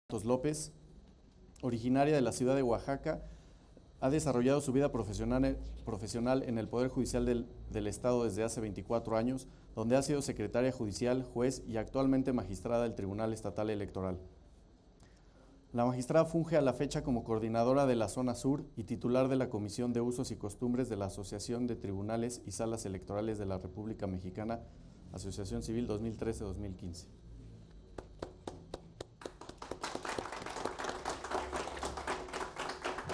López, originaria de la ciudad de Oaxaca, ha desarrollado su vida profesional en el Poder Judicial del Estado desde hace 24 años, donde ha sido secretaria judicial, juez y actualmente magistrada del Tribunal Estatal Electoral. La magistrada funge a la fecha como coordinadora de la Zona Sur y titular de la Comisión de Usos y Costumbres de la Asociación de Tribunales y Salas Electorales de la República Mexicana, Asociación Civil 2013-2015.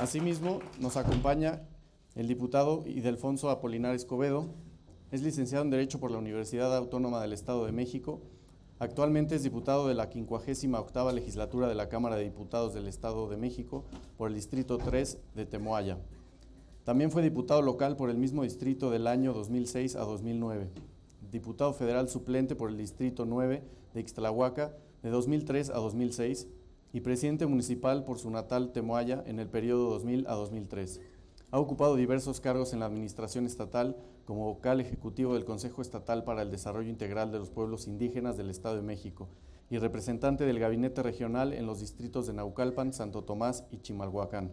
Asimismo, nos acompaña el diputado Ildefonso Apolinar Escobedo. Es licenciado en Derecho por la Universidad Autónoma del Estado de México. Actualmente es diputado de la 58ª Legislatura de la Cámara de Diputados del Estado de México por el Distrito 3 de Temoaya. También fue diputado local por el mismo distrito del año 2006 a 2009. Diputado federal suplente por el Distrito 9 de Ixtlahuaca de 2003 a 2006 y presidente municipal por su natal Temoaya en el periodo 2000 a 2003. Ha ocupado diversos cargos en la administración estatal como vocal ejecutivo del Consejo Estatal para el Desarrollo Integral de los Pueblos Indígenas del Estado de México y representante del Gabinete Regional en los distritos de Naucalpan, Santo Tomás y Chimalhuacán.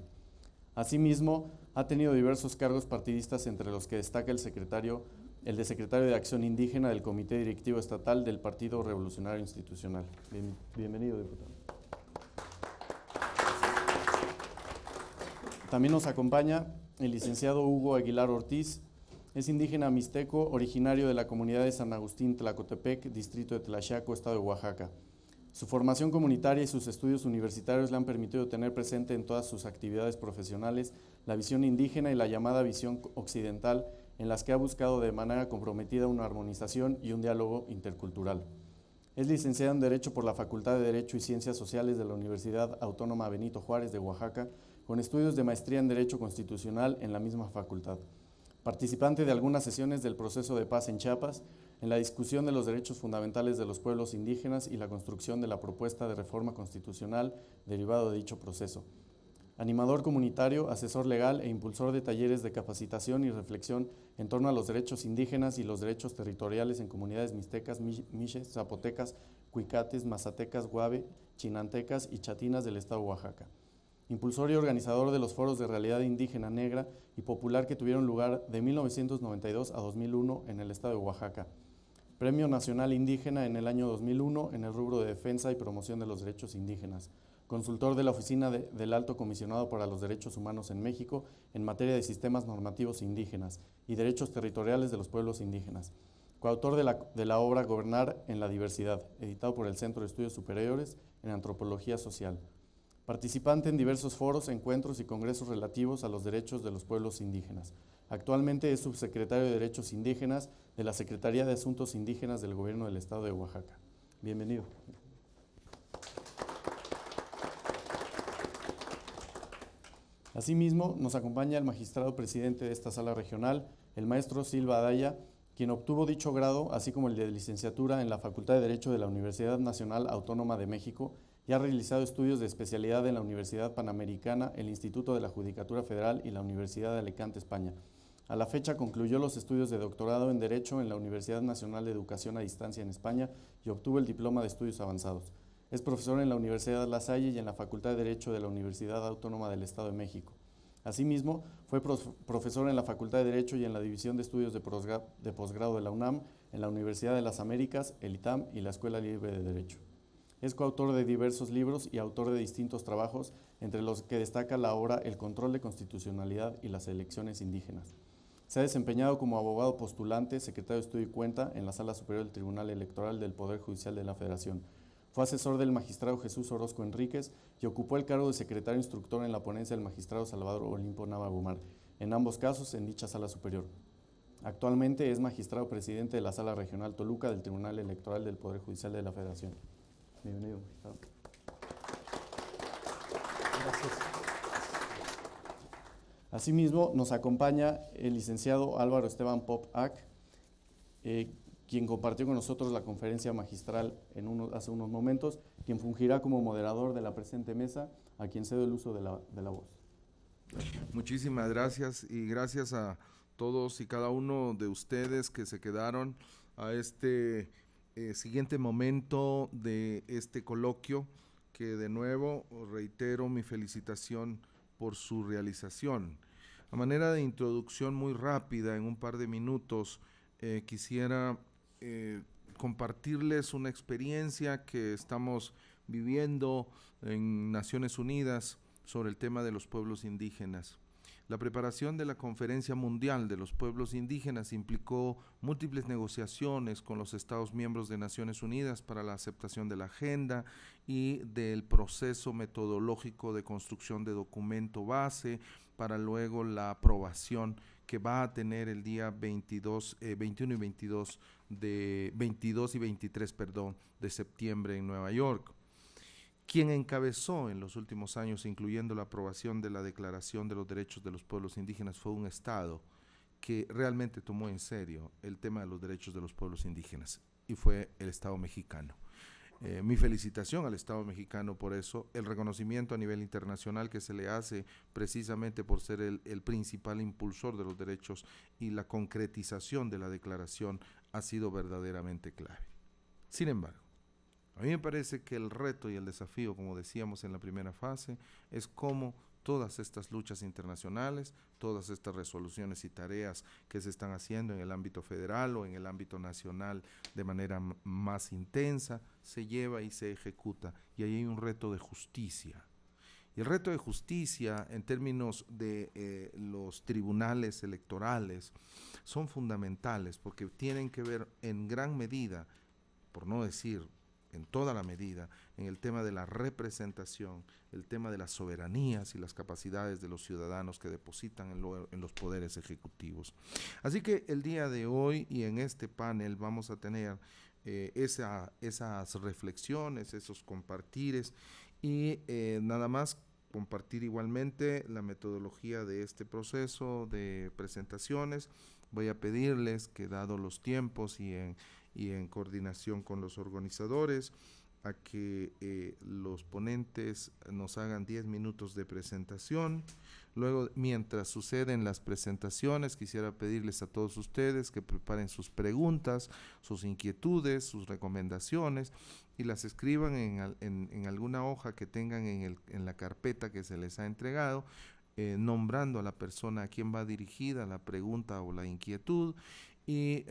Asimismo, ha tenido diversos cargos partidistas, entre los que destaca el de secretario de Acción Indígena del Comité Directivo Estatal del Partido Revolucionario Institucional. Bienvenido, diputado. También nos acompaña el licenciado Hugo Aguilar Ortiz. Es indígena mixteco, originario de la comunidad de San Agustín Tlacotepec, distrito de Tlaxiaco, estado de Oaxaca. Su formación comunitaria y sus estudios universitarios le han permitido tener presente en todas sus actividades profesionales la visión indígena y la llamada visión occidental, en las que ha buscado de manera comprometida una armonización y un diálogo intercultural. Es licenciado en Derecho por la Facultad de Derecho y Ciencias Sociales de la Universidad Autónoma Benito Juárez de Oaxaca, con estudios de maestría en Derecho Constitucional en la misma facultad. Participante de algunas sesiones del proceso de paz en Chiapas, en la discusión de los derechos fundamentales de los pueblos indígenas y la construcción de la propuesta de reforma constitucional derivado de dicho proceso. Animador comunitario, asesor legal e impulsor de talleres de capacitación y reflexión en torno a los derechos indígenas y los derechos territoriales en comunidades mixtecas, miches, zapotecas, cuicates, mazatecas, guave, chinantecas y chatinas del estado de Oaxaca. Impulsor y organizador de los foros de realidad indígena negra y popular que tuvieron lugar de 1992 a 2001 en el estado de Oaxaca. Premio Nacional Indígena en el año 2001 en el rubro de defensa y promoción de los derechos indígenas. Consultor de la Oficina del Alto Comisionado para los Derechos Humanos en México en materia de sistemas normativos indígenas y derechos territoriales de los pueblos indígenas. Coautor de la obra Gobernar en la Diversidad, editado por el Centro de Estudios Superiores en Antropología Social. Participante en diversos foros, encuentros y congresos relativos a los derechos de los pueblos indígenas. Actualmente es subsecretario de Derechos Indígenas de la Secretaría de Asuntos Indígenas del Gobierno del Estado de Oaxaca. Bienvenido. Asimismo, nos acompaña el magistrado presidente de esta sala regional, el maestro Silva Adaya, quien obtuvo dicho grado, así como el de licenciatura en la Facultad de Derecho de la Universidad Nacional Autónoma de México, y ha realizado estudios de especialidad en la Universidad Panamericana, el Instituto de la Judicatura Federal y la Universidad de Alicante, España. A la fecha concluyó los estudios de doctorado en Derecho en la Universidad Nacional de Educación a Distancia en España y obtuvo el diploma de estudios avanzados. Es profesor en la Universidad La Salle y en la Facultad de Derecho de la Universidad Autónoma del Estado de México. Asimismo, fue profesor en la Facultad de Derecho y en la División de Estudios de Posgrado de la UNAM, en la Universidad de las Américas, el ITAM y la Escuela Libre de Derecho. Es coautor de diversos libros y autor de distintos trabajos, entre los que destaca la obra El control de constitucionalidad y las elecciones indígenas. Se ha desempeñado como abogado postulante, secretario de Estudio y Cuenta en la Sala Superior del Tribunal Electoral del Poder Judicial de la Federación. Fue asesor del magistrado Jesús Orozco Enríquez y ocupó el cargo de secretario instructor en la ponencia del magistrado Salvador Olimpo Nava Gomar, en ambos casos en dicha Sala Superior. Actualmente es magistrado presidente de la Sala Regional Toluca del Tribunal Electoral del Poder Judicial de la Federación. Bienvenido, magistrado. Gracias. Asimismo, nos acompaña el licenciado Álvaro Esteban Pop-Ac, quien compartió con nosotros la conferencia magistral hace unos momentos, quien fungirá como moderador de la presente mesa, a quien cedo el uso de la voz. Muchísimas gracias y gracias a todos y cada uno de ustedes que se quedaron a este siguiente momento de este coloquio que de nuevo reitero mi felicitación por su realización. A manera de introducción muy rápida, en un par de minutos, quisiera compartirles una experiencia que estamos viviendo en Naciones Unidas sobre el tema de los pueblos indígenas. La preparación de la Conferencia Mundial de los Pueblos Indígenas implicó múltiples negociaciones con los Estados miembros de Naciones Unidas para la aceptación de la agenda y del proceso metodológico de construcción de documento base para luego la aprobación que va a tener el día 22 y 23 de septiembre en Nueva York. Quien encabezó en los últimos años, incluyendo la aprobación de la Declaración de los Derechos de los Pueblos Indígenas, fue un Estado que realmente tomó en serio el tema de los derechos de los pueblos indígenas, y fue el Estado mexicano. Mi felicitación al Estado mexicano por eso, el reconocimiento a nivel internacional que se le hace precisamente por ser el principal impulsor de los derechos, y la concretización de la declaración ha sido verdaderamente clave. Sin embargo, a mí me parece que el reto y el desafío, como decíamos en la primera fase, es cómo todas estas luchas internacionales, todas estas resoluciones y tareas que se están haciendo en el ámbito federal o en el ámbito nacional de manera más intensa, se lleva y se ejecuta. Y ahí hay un reto de justicia. Y el reto de justicia en términos de los tribunales electorales son fundamentales, porque tienen que ver en gran medida, por no decir en toda la medida, en el tema de la representación, el tema de las soberanías y las capacidades de los ciudadanos que depositan en los poderes ejecutivos. Así que el día de hoy y en este panel vamos a tener esas reflexiones, esos compartires, y nada más compartir igualmente la metodología de este proceso de presentaciones. Voy a pedirles que, dado los tiempos y en coordinación con los organizadores, a que los ponentes nos hagan 10 minutos de presentación. Luego, mientras suceden las presentaciones, quisiera pedirles a todos ustedes que preparen sus preguntas, sus inquietudes, sus recomendaciones, y las escriban en alguna hoja que tengan en la carpeta que se les ha entregado, nombrando a la persona a quien va dirigida la pregunta o la inquietud, y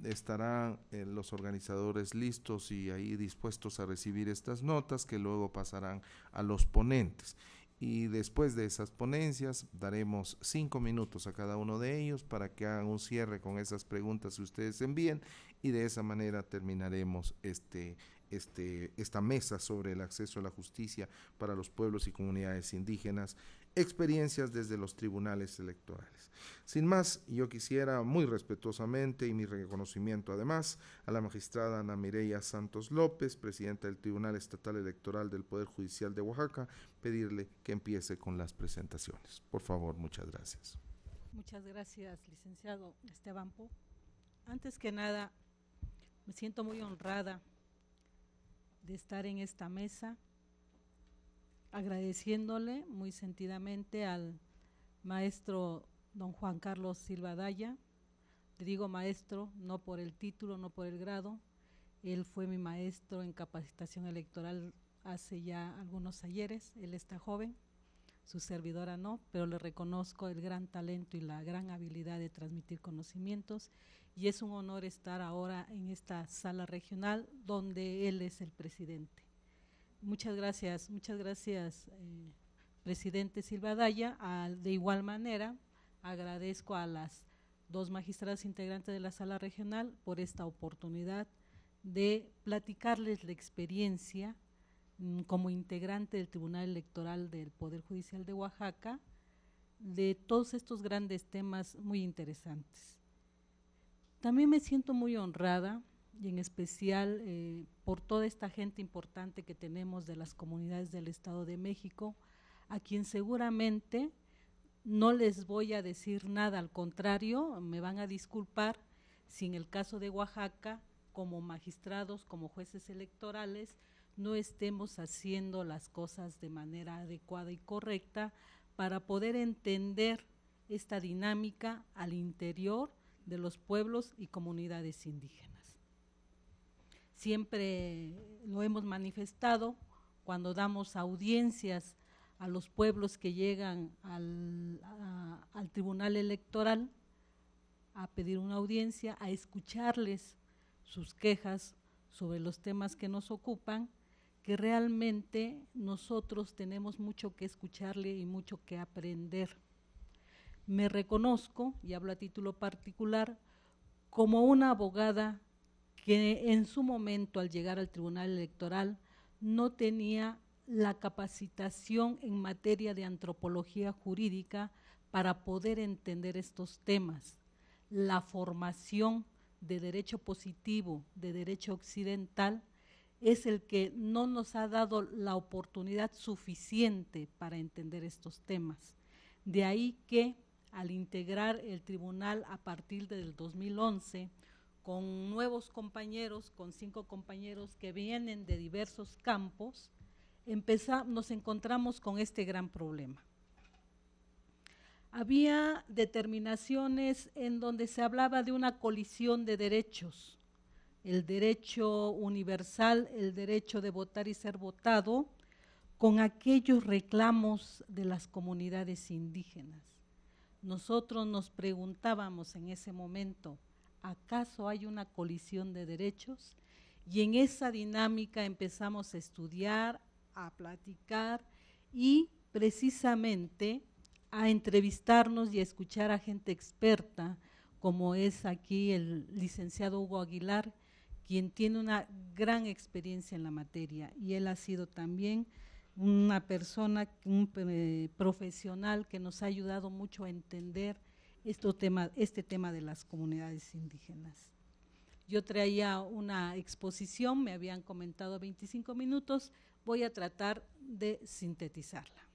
estarán los organizadores listos y ahí dispuestos a recibir estas notas, que luego pasarán a los ponentes. Y después de esas ponencias daremos 5 minutos a cada uno de ellos para que hagan un cierre con esas preguntas que ustedes envíen, y de esa manera terminaremos esta mesa sobre el acceso a la justicia para los pueblos y comunidades indígenas, experiencias desde los tribunales electorales. Sin más, yo quisiera muy respetuosamente, y mi reconocimiento además, a la magistrada Ana Mireya Santos López, presidenta del Tribunal Estatal Electoral del Poder Judicial de Oaxaca, pedirle que empiece con las presentaciones. Por favor, muchas gracias. Muchas gracias, licenciado Esteban Po. Antes que nada, me siento muy honrada de estar en esta mesa, agradeciéndole muy sentidamente al maestro don Juan Carlos Silva Daya. Le digo maestro no por el título, no por el grado. Él fue mi maestro en capacitación electoral hace ya algunos ayeres. Él está joven, su servidora no, pero le reconozco el gran talento y la gran habilidad de transmitir conocimientos, y es un honor estar ahora en esta sala regional donde él es el presidente. Muchas gracias, presidente Silva Daya. De igual manera, agradezco a las 2 magistradas integrantes de la sala regional por esta oportunidad de platicarles la experiencia como integrante del Tribunal Electoral del Poder Judicial de Oaxaca, de todos estos grandes temas muy interesantes. También me siento muy honrada, y en especial por toda esta gente importante que tenemos de las comunidades del Estado de México, a quien seguramente no les voy a decir nada, al contrario, me van a disculpar si en el caso de Oaxaca, como magistrados, como jueces electorales, no estemos haciendo las cosas de manera adecuada y correcta para poder entender esta dinámica al interior de los pueblos y comunidades indígenas. Siempre lo hemos manifestado cuando damos audiencias a los pueblos que llegan al Tribunal Electoral a pedir una audiencia, a escucharles sus quejas sobre los temas que nos ocupan, que realmente nosotros tenemos mucho que escucharle y mucho que aprender. Me reconozco, y hablo a título particular, como una abogada que en su momento al llegar al Tribunal Electoral no tenía la capacitación en materia de antropología jurídica para poder entender estos temas. La formación de derecho positivo, de derecho occidental, es el que no nos ha dado la oportunidad suficiente para entender estos temas. De ahí que al integrar el tribunal a partir del 2011, con nuevos compañeros, con 5 compañeros que vienen de diversos campos, nos encontramos con este gran problema. Había determinaciones en donde se hablaba de una colisión de derechos, el derecho universal, el derecho de votar y ser votado, con aquellos reclamos de las comunidades indígenas. Nosotros nos preguntábamos en ese momento, ¿acaso hay una colisión de derechos? Y en esa dinámica empezamos a estudiar, a platicar y precisamente a entrevistarnos y a escuchar a gente experta, como es aquí el licenciado Hugo Aguilar, quien tiene una gran experiencia en la materia, y él ha sido también una persona, un profesional que nos ha ayudado mucho a entender este tema de las comunidades indígenas. Yo traía una exposición, me habían comentado 25 minutos, voy a tratar de sintetizarla,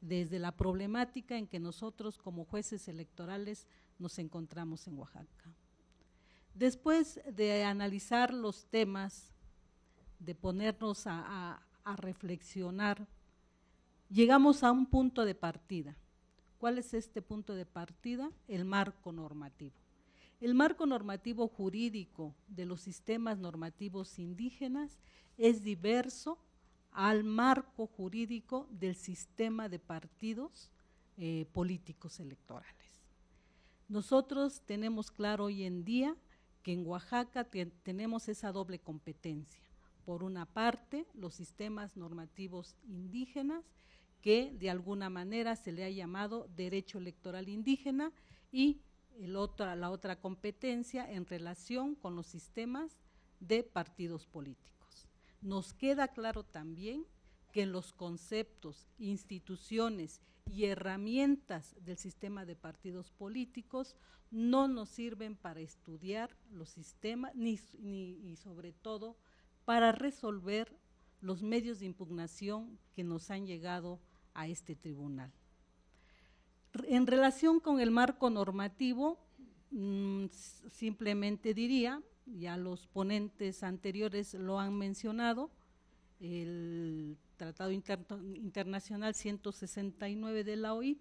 desde la problemática en que nosotros como jueces electorales nos encontramos en Oaxaca. Después de analizar los temas, de ponernos a reflexionar, llegamos a un punto de partida. ¿Cuál es este punto de partida? El marco normativo. El marco normativo jurídico de los sistemas normativos indígenas es diverso al marco jurídico del sistema de partidos políticos electorales. Nosotros tenemos claro hoy en día que en Oaxaca tenemos esa doble competencia. Por una parte, los sistemas normativos indígenas, que de alguna manera se le ha llamado derecho electoral indígena, y la otra competencia en relación con los sistemas de partidos políticos. Nos queda claro también que en los conceptos, instituciones y herramientas del sistema de partidos políticos no nos sirven para estudiar los sistemas ni sobre todo para resolver los medios de impugnación que nos han llegado a este tribunal. En relación con el marco normativo, simplemente diría, ya los ponentes anteriores lo han mencionado, el Tratado Internacional 169 de la OIT,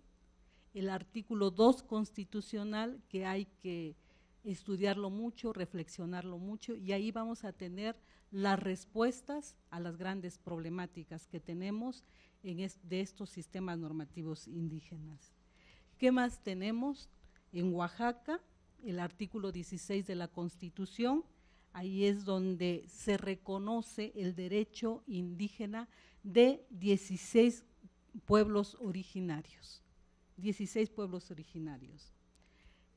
el artículo 2 constitucional, que hay que estudiarlo mucho, reflexionarlo mucho, y ahí vamos a tener las respuestas a las grandes problemáticas que tenemos de estos sistemas normativos indígenas. ¿Qué más tenemos? En Oaxaca, el artículo 16 de la Constitución, ahí es donde se reconoce el derecho indígena de 16 pueblos originarios. 16 pueblos originarios.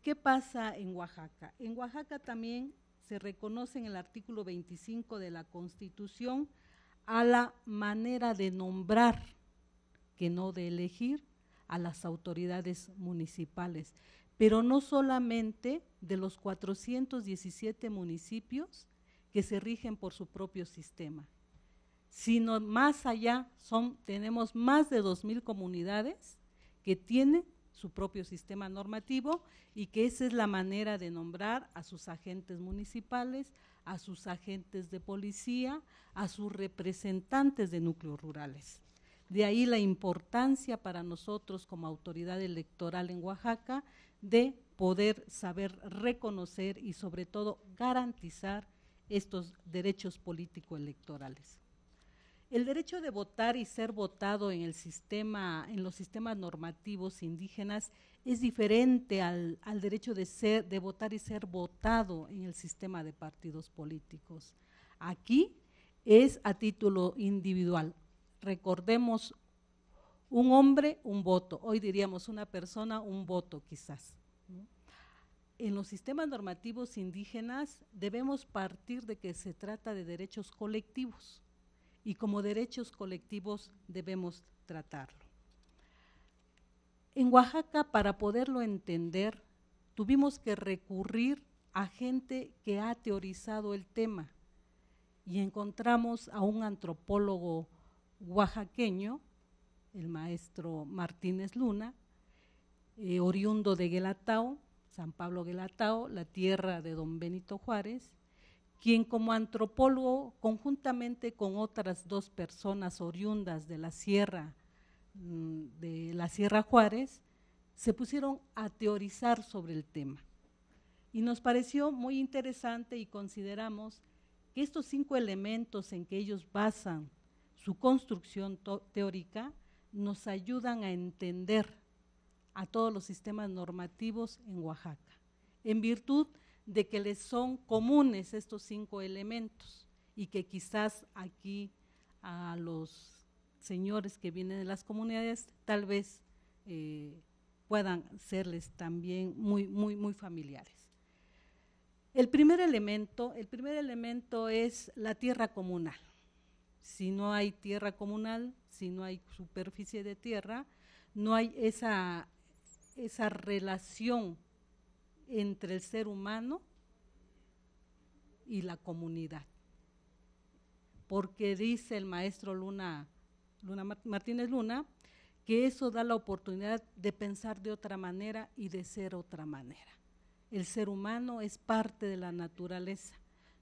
¿Qué pasa en Oaxaca? En Oaxaca también se reconoce en el artículo 25 de la Constitución a la manera de nombrar, que no de elegir, a las autoridades municipales, pero no solamente de los 417 municipios que se rigen por su propio sistema, sino más allá, tenemos más de 2,000 comunidades que tienen su propio sistema normativo, y que esa es la manera de nombrar a sus agentes municipales, a sus agentes de policía, a sus representantes de núcleos rurales. De ahí la importancia para nosotros como autoridad electoral en Oaxaca de poder saber reconocer y sobre todo garantizar estos derechos político-electorales. El derecho de votar y ser votado en los sistemas normativos indígenas es diferente al derecho de votar y ser votado en el sistema de partidos políticos. Aquí es a título individual. Recordemos, un hombre, un voto. Hoy diríamos una persona, un voto quizás, ¿no? En los sistemas normativos indígenas debemos partir de que se trata de derechos colectivos y como derechos colectivos debemos tratarlo. En Oaxaca, para poderlo entender, tuvimos que recurrir a gente que ha teorizado el tema y encontramos a un antropólogo oaxaqueño, el maestro Martínez Luna, oriundo de Guelatao, San Pablo Guelatao, la tierra de don Benito Juárez, quien como antropólogo, conjuntamente con otras 2 personas oriundas de la Sierra Juárez, se pusieron a teorizar sobre el tema. Y nos pareció muy interesante y consideramos que estos 5 elementos en que ellos basan su construcción teórica nos ayudan a entender a todos los sistemas normativos en Oaxaca, en virtud de que les son comunes estos 5 elementos y que quizás aquí a los señores que vienen de las comunidades tal vez puedan serles también muy familiares. El primer elemento es la tierra comunal. Si no hay tierra comunal, si no hay superficie de tierra, no hay esa relación entre el ser humano y la comunidad. Porque dice el maestro Martínez Luna, que eso da la oportunidad de pensar de otra manera y de ser otra manera. El ser humano es parte de la naturaleza,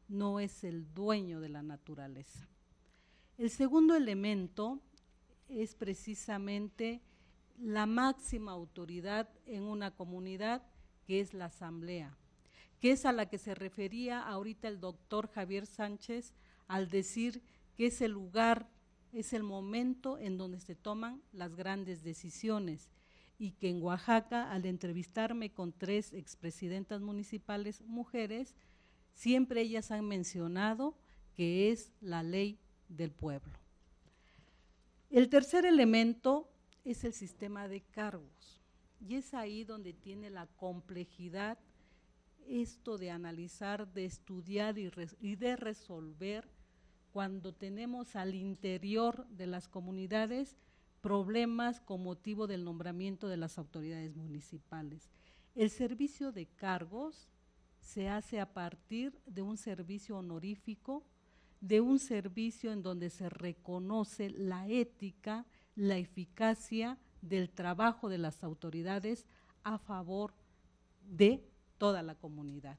no es el dueño de la naturaleza. El segundo elemento es precisamente la máxima autoridad en una comunidad, que es la asamblea, que es a la que se refería ahorita el doctor Javier Sánchez al decir que es el lugar, es el momento en donde se toman las grandes decisiones y que en Oaxaca, al entrevistarme con 3 expresidentas municipales mujeres, siempre ellas han mencionado que es la ley del pueblo. El tercer elemento es el sistema de cargos y es ahí donde tiene la complejidad esto de analizar, de estudiar y de resolver cuando tenemos al interior de las comunidades problemas con motivo del nombramiento de las autoridades municipales. El servicio de cargos se hace a partir de un servicio honorífico, de un servicio en donde se reconoce la ética, la eficacia del trabajo de las autoridades a favor de toda la comunidad.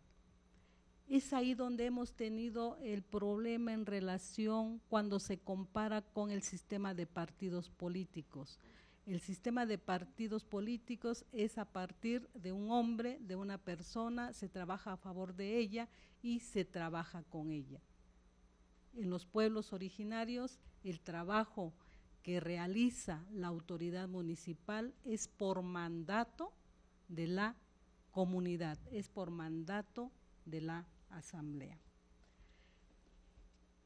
Es ahí donde hemos tenido el problema en relación cuando se compara con el sistema de partidos políticos. El sistema de partidos políticos es a partir de un hombre, de una persona, se trabaja a favor de ella y se trabaja con ella. En los pueblos originarios, el trabajo que realiza la autoridad municipal es por mandato de la comunidad, es por mandato de la asamblea.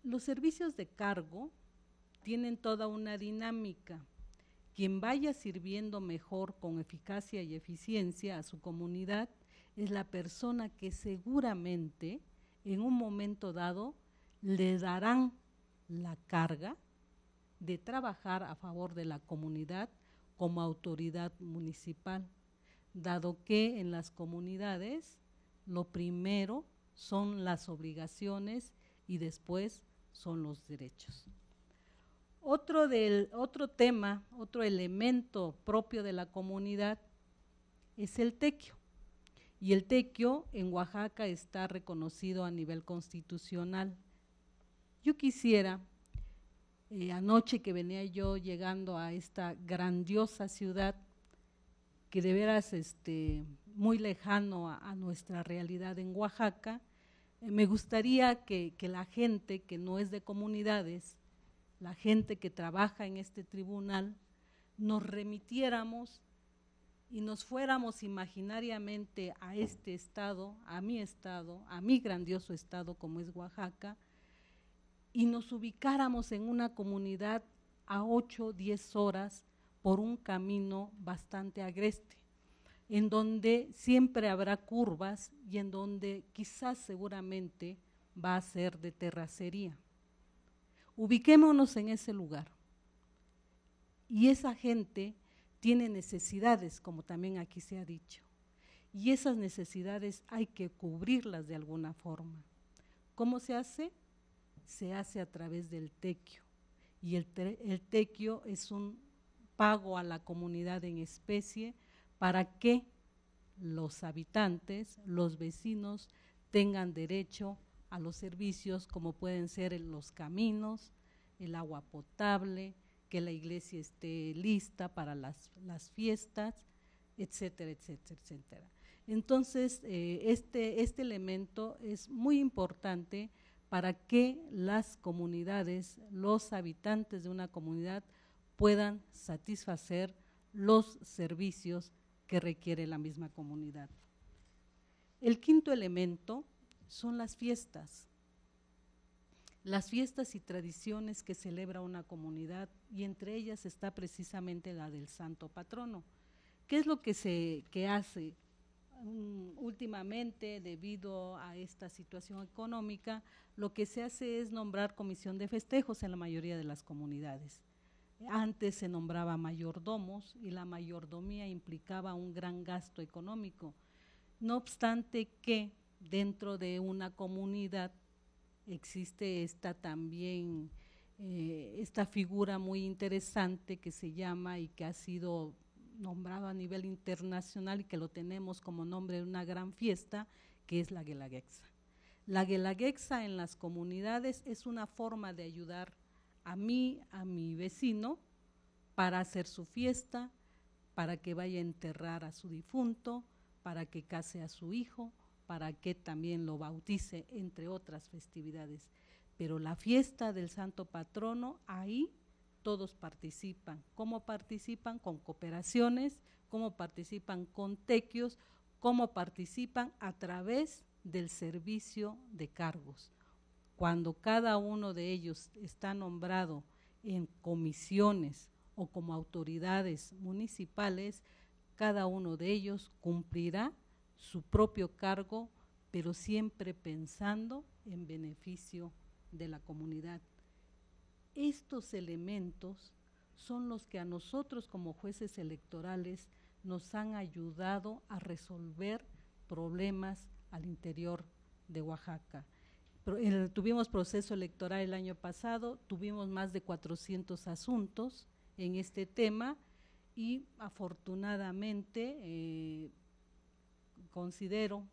Los servicios de cargo tienen toda una dinámica. Quien vaya sirviendo mejor con eficacia y eficiencia a su comunidad es la persona que seguramente en un momento dado le darán la carga de trabajar a favor de la comunidad como autoridad municipal, dado que en las comunidades lo primero son las obligaciones y después son los derechos. Otro tema, otro elemento propio de la comunidad es el tequio. Y el tequio en Oaxaca está reconocido a nivel constitucional. Yo quisiera, anoche que venía yo llegando a esta grandiosa ciudad, que de veras muy lejano a nuestra realidad en Oaxaca, me gustaría que la gente que no es de comunidades la gente que trabaja en este tribunal, nos remitiéramos y nos fuéramos imaginariamente a este estado, a mi grandioso estado como es Oaxaca, y nos ubicáramos en una comunidad a 8 o 10 horas por un camino bastante agreste, en donde siempre habrá curvas y en donde quizás seguramente va a ser de terracería. Ubiquémonos en ese lugar. Y esa gente tiene necesidades, como también aquí se ha dicho, y esas necesidades hay que cubrirlas de alguna forma. ¿Cómo se hace? Se hace a través del tequio, y el tequio es un pago a la comunidad en especie para que los habitantes, los vecinos, tengan derecho a los servicios como pueden ser los caminos, el agua potable, que la iglesia esté lista para las fiestas, etcétera, etcétera, etcétera. Entonces, este elemento es muy importante para que las comunidades, los habitantes de una comunidad puedan satisfacer los servicios que requiere la misma comunidad. El quinto elemento son las fiestas y tradiciones que celebra una comunidad, y entre ellas está precisamente la del santo patrono. ¿Qué es lo que hace? Últimamente, debido a esta situación económica, lo que se hace es nombrar comisión de festejos en la mayoría de las comunidades. Antes se nombraba mayordomos y la mayordomía implicaba un gran gasto económico. No obstante que dentro de una comunidad existe esta figura muy interesante que se llama y que ha sido nombrado a nivel internacional y que lo tenemos como nombre de una gran fiesta, que es la Guelaguetza. La Guelaguetza en las comunidades es una forma de ayudar a mi vecino para hacer su fiesta, para que vaya a enterrar a su difunto, para que case a su hijo, para que también lo bautice, entre otras festividades. Pero la fiesta del santo patrono, ahí todos participan. ¿Cómo participan? Con cooperaciones, cómo participan con tequios, cómo participan a través del servicio de cargos. Cuando cada uno de ellos está nombrado en comisiones o como autoridades municipales, cada uno de ellos cumplirá su propio cargo, pero siempre pensando en beneficio de la comunidad. Estos elementos son los que a nosotros como jueces electorales nos han ayudado a resolver problemas al interior de Oaxaca. Tuvimos proceso electoral el año pasado, tuvimos más de 400 asuntos en este tema y afortunadamente considero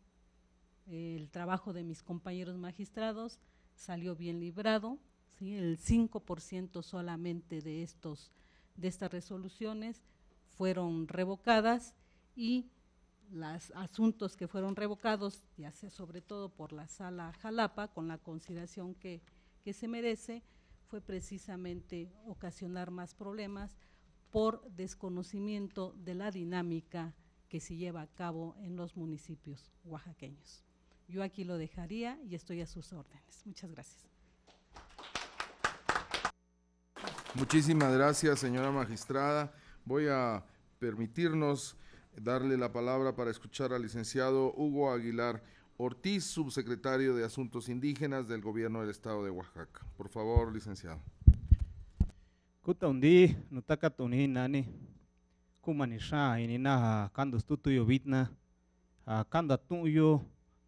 el trabajo de mis compañeros magistrados salió bien librado, ¿sí? El 5% solamente de estas resoluciones fueron revocadas, y los asuntos que fueron revocados, ya sea sobre todo por la Sala Jalapa, con la consideración que se merece, fue precisamente ocasionar más problemas por desconocimiento de la dinámica que se lleva a cabo en los municipios oaxaqueños. Yo aquí lo dejaría y estoy a sus órdenes. Muchas gracias. Muchísimas gracias, señora magistrada. Voy a permitirnos darle la palabra para escuchar al licenciado Hugo Aguilar Ortiz, subsecretario de Asuntos Indígenas del Gobierno del Estado de Oaxaca. Por favor, licenciado. Kutaundi nutaka tuni nani kumanisha inina kandos tutuyo vitna kanda tuyo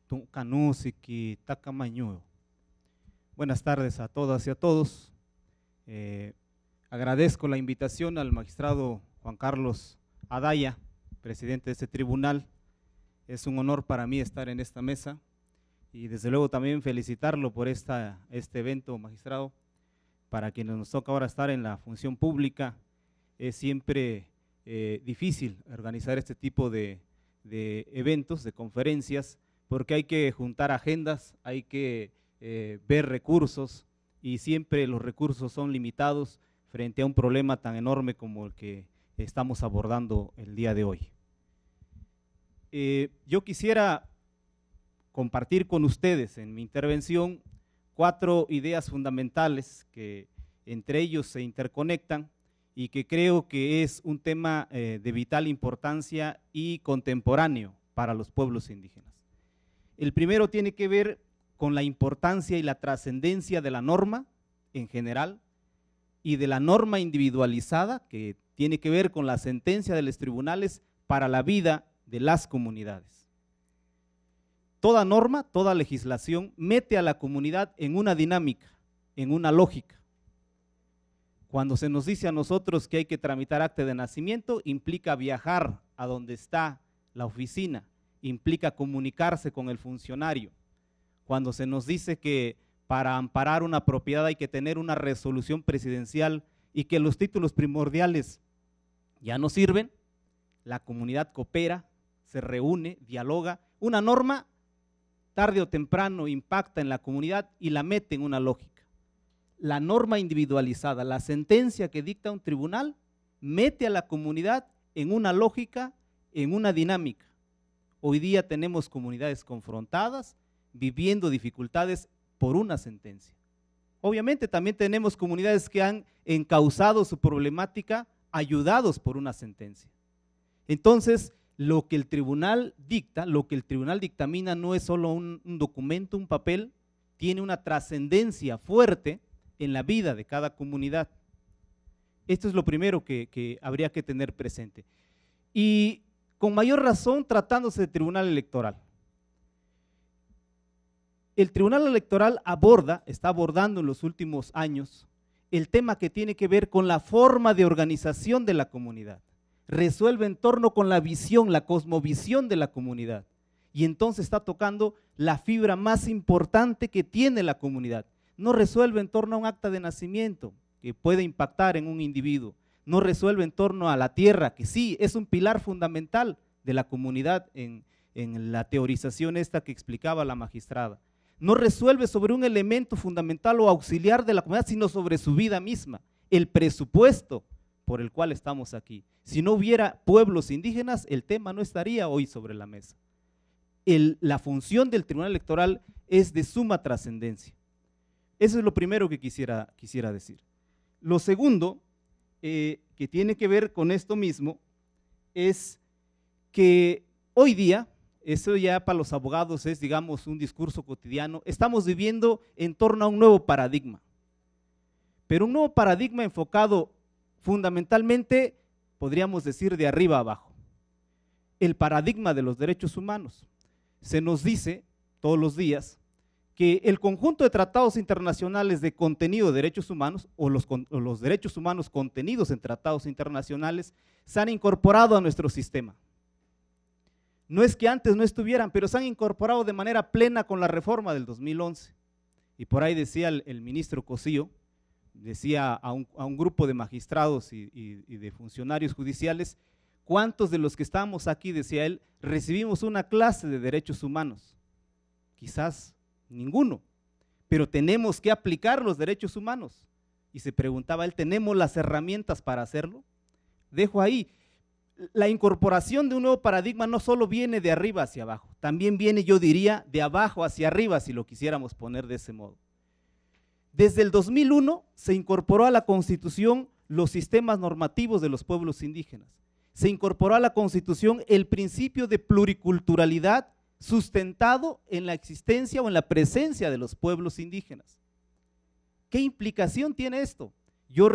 tu kanusiki takamañuyo. Buenas tardes a todas y a todos. Agradezco la invitación al magistrado Juan Carlos Adaya, presidente de este tribunal. Es un honor para mí estar en esta mesa y desde luego también felicitarlo por este evento, magistrado. Para quienes nos toca ahora estar en la función pública, es siempre difícil organizar este tipo de eventos, de conferencias, porque hay que juntar agendas, hay que ver recursos y siempre los recursos son limitados frente a un problema tan enorme como el que estamos abordando el día de hoy. Yo quisiera compartir con ustedes en mi intervención 4 ideas fundamentales que entre ellos se interconectan y que creo que es un tema de vital importancia y contemporáneo para los pueblos indígenas. El primero tiene que ver con la importancia y la trascendencia de la norma en general y de la norma individualizada que tiene que ver con la sentencia de los tribunales para la vida de las comunidades. Toda norma, toda legislación mete a la comunidad en una dinámica, en una lógica. Cuando se nos dice a nosotros que hay que tramitar acta de nacimiento, implica viajar a donde está la oficina, implica comunicarse con el funcionario. Cuando se nos dice que para amparar una propiedad hay que tener una resolución presidencial y que los títulos primordiales ya no sirven, la comunidad coopera, se reúne, dialoga. Una norma tarde o temprano impacta en la comunidad y la mete en una lógica. La norma individualizada, la sentencia que dicta un tribunal, mete a la comunidad en una lógica, en una dinámica. Hoy día tenemos comunidades confrontadas, viviendo dificultades por una sentencia. Obviamente también tenemos comunidades que han encauzado su problemática ayudados por una sentencia. Entonces, lo que el tribunal dicta, lo que el tribunal dictamina no es solo un documento, un papel, tiene una trascendencia fuerte en la vida de cada comunidad. Esto es lo primero que habría que tener presente. Y con mayor razón tratándose de tribunal electoral. El tribunal electoral está abordando en los últimos años el tema que tiene que ver con la forma de organización de la comunidad. Resuelve en torno con la visión, la cosmovisión de la comunidad. Y entonces está tocando la fibra más importante que tiene la comunidad. No resuelve en torno a un acta de nacimiento que puede impactar en un individuo. No resuelve en torno a la tierra, que sí es un pilar fundamental de la comunidad en la teorización esta que explicaba la magistrada. No resuelve sobre un elemento fundamental o auxiliar de la comunidad, sino sobre su vida misma, el presupuesto por el cual estamos aquí. Si no hubiera pueblos indígenas, el tema no estaría hoy sobre la mesa. La función del Tribunal Electoral es de suma trascendencia. Eso es lo primero que quisiera decir. Lo segundo, que tiene que ver con esto mismo, es que hoy día, eso ya para los abogados es, digamos, un discurso cotidiano, estamos viviendo en torno a un nuevo paradigma, pero un nuevo paradigma enfocado fundamentalmente, podríamos decir, de arriba a abajo. El paradigma de los derechos humanos. Se nos dice todos los días que el conjunto de tratados internacionales de contenido de derechos humanos o los derechos humanos contenidos en tratados internacionales se han incorporado a nuestro sistema. No es que antes no estuvieran, pero se han incorporado de manera plena con la reforma del 2011. Y por ahí decía el ministro Cosío, decía a un grupo de magistrados y de funcionarios judiciales, ¿cuántos de los que estamos aquí, decía él, recibimos una clase de derechos humanos? Quizás ninguno, pero tenemos que aplicar los derechos humanos. Y se preguntaba él, ¿tenemos las herramientas para hacerlo? Dejo ahí. La incorporación de un nuevo paradigma no solo viene de arriba hacia abajo, también viene, yo diría, de abajo hacia arriba, si lo quisiéramos poner de ese modo. Desde el 2001 se incorporó a la Constitución los sistemas normativos de los pueblos indígenas. Se incorporó a la Constitución el principio de pluriculturalidad sustentado en la existencia o en la presencia de los pueblos indígenas. ¿Qué implicación tiene esto? Yo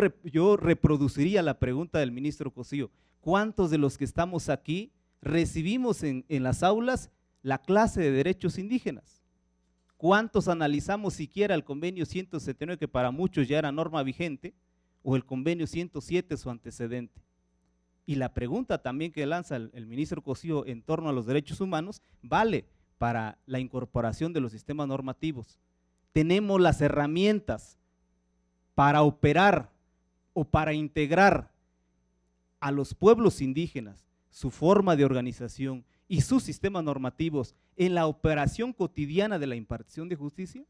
reproduciría la pregunta del ministro Cosío. ¿Cuántos de los que estamos aquí recibimos en las aulas la clase de derechos indígenas? ¿Cuántos analizamos siquiera el convenio 179, que para muchos ya era norma vigente, o el convenio 107, su antecedente? Y la pregunta también que lanza el ministro Cosío en torno a los derechos humanos vale para la incorporación de los sistemas normativos. Tenemos las herramientas para operar o para integrar a los pueblos indígenas, su forma de organización y sus sistemas normativos en la operación cotidiana de la impartición de justicia.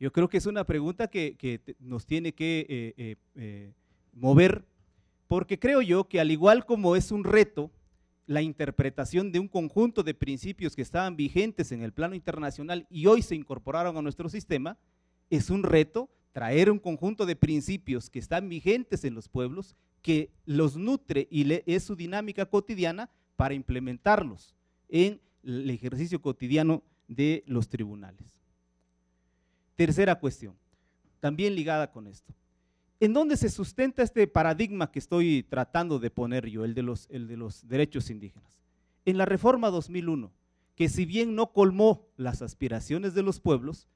Yo creo que es una pregunta que nos tiene que mover, porque creo yo que al igual como es un reto la interpretación de un conjunto de principios que estaban vigentes en el plano internacional y hoy se incorporaron a nuestro sistema, es un reto traer un conjunto de principios que están vigentes en los pueblos, que los nutre y es su dinámica cotidiana para implementarlos en el ejercicio cotidiano de los tribunales. Tercera cuestión, también ligada con esto. ¿En dónde se sustenta este paradigma que estoy tratando de poner yo, el de los derechos indígenas? En la Reforma 2001, que si bien no colmó las aspiraciones de los pueblos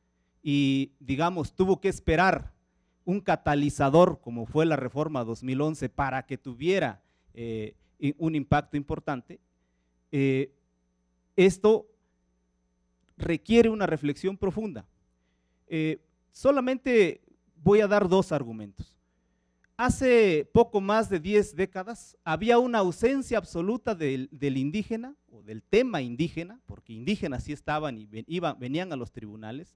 y, digamos, tuvo que esperar un catalizador como fue la Reforma 2011 para que tuviera un impacto importante, esto requiere una reflexión profunda. Solamente voy a dar dos argumentos. Hace poco más de 10 décadas había una ausencia absoluta del indígena o del tema indígena, porque indígenas sí estaban y venían a los tribunales,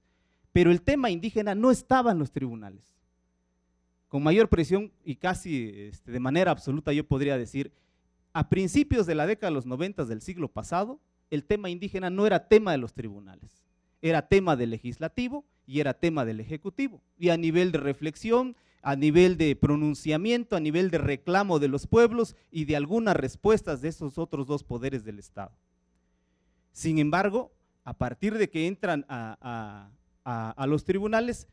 pero el tema indígena no estaba en los tribunales. Con mayor presión y casi de manera absoluta yo podría decir, a principios de la década de los 90 del siglo pasado, el tema indígena no era tema de los tribunales, era tema del legislativo y era tema del ejecutivo, y a nivel de reflexión, a nivel de pronunciamiento, a nivel de reclamo de los pueblos y de algunas respuestas de esos otros dos poderes del Estado. Sin embargo, a partir de que entran a los tribunales,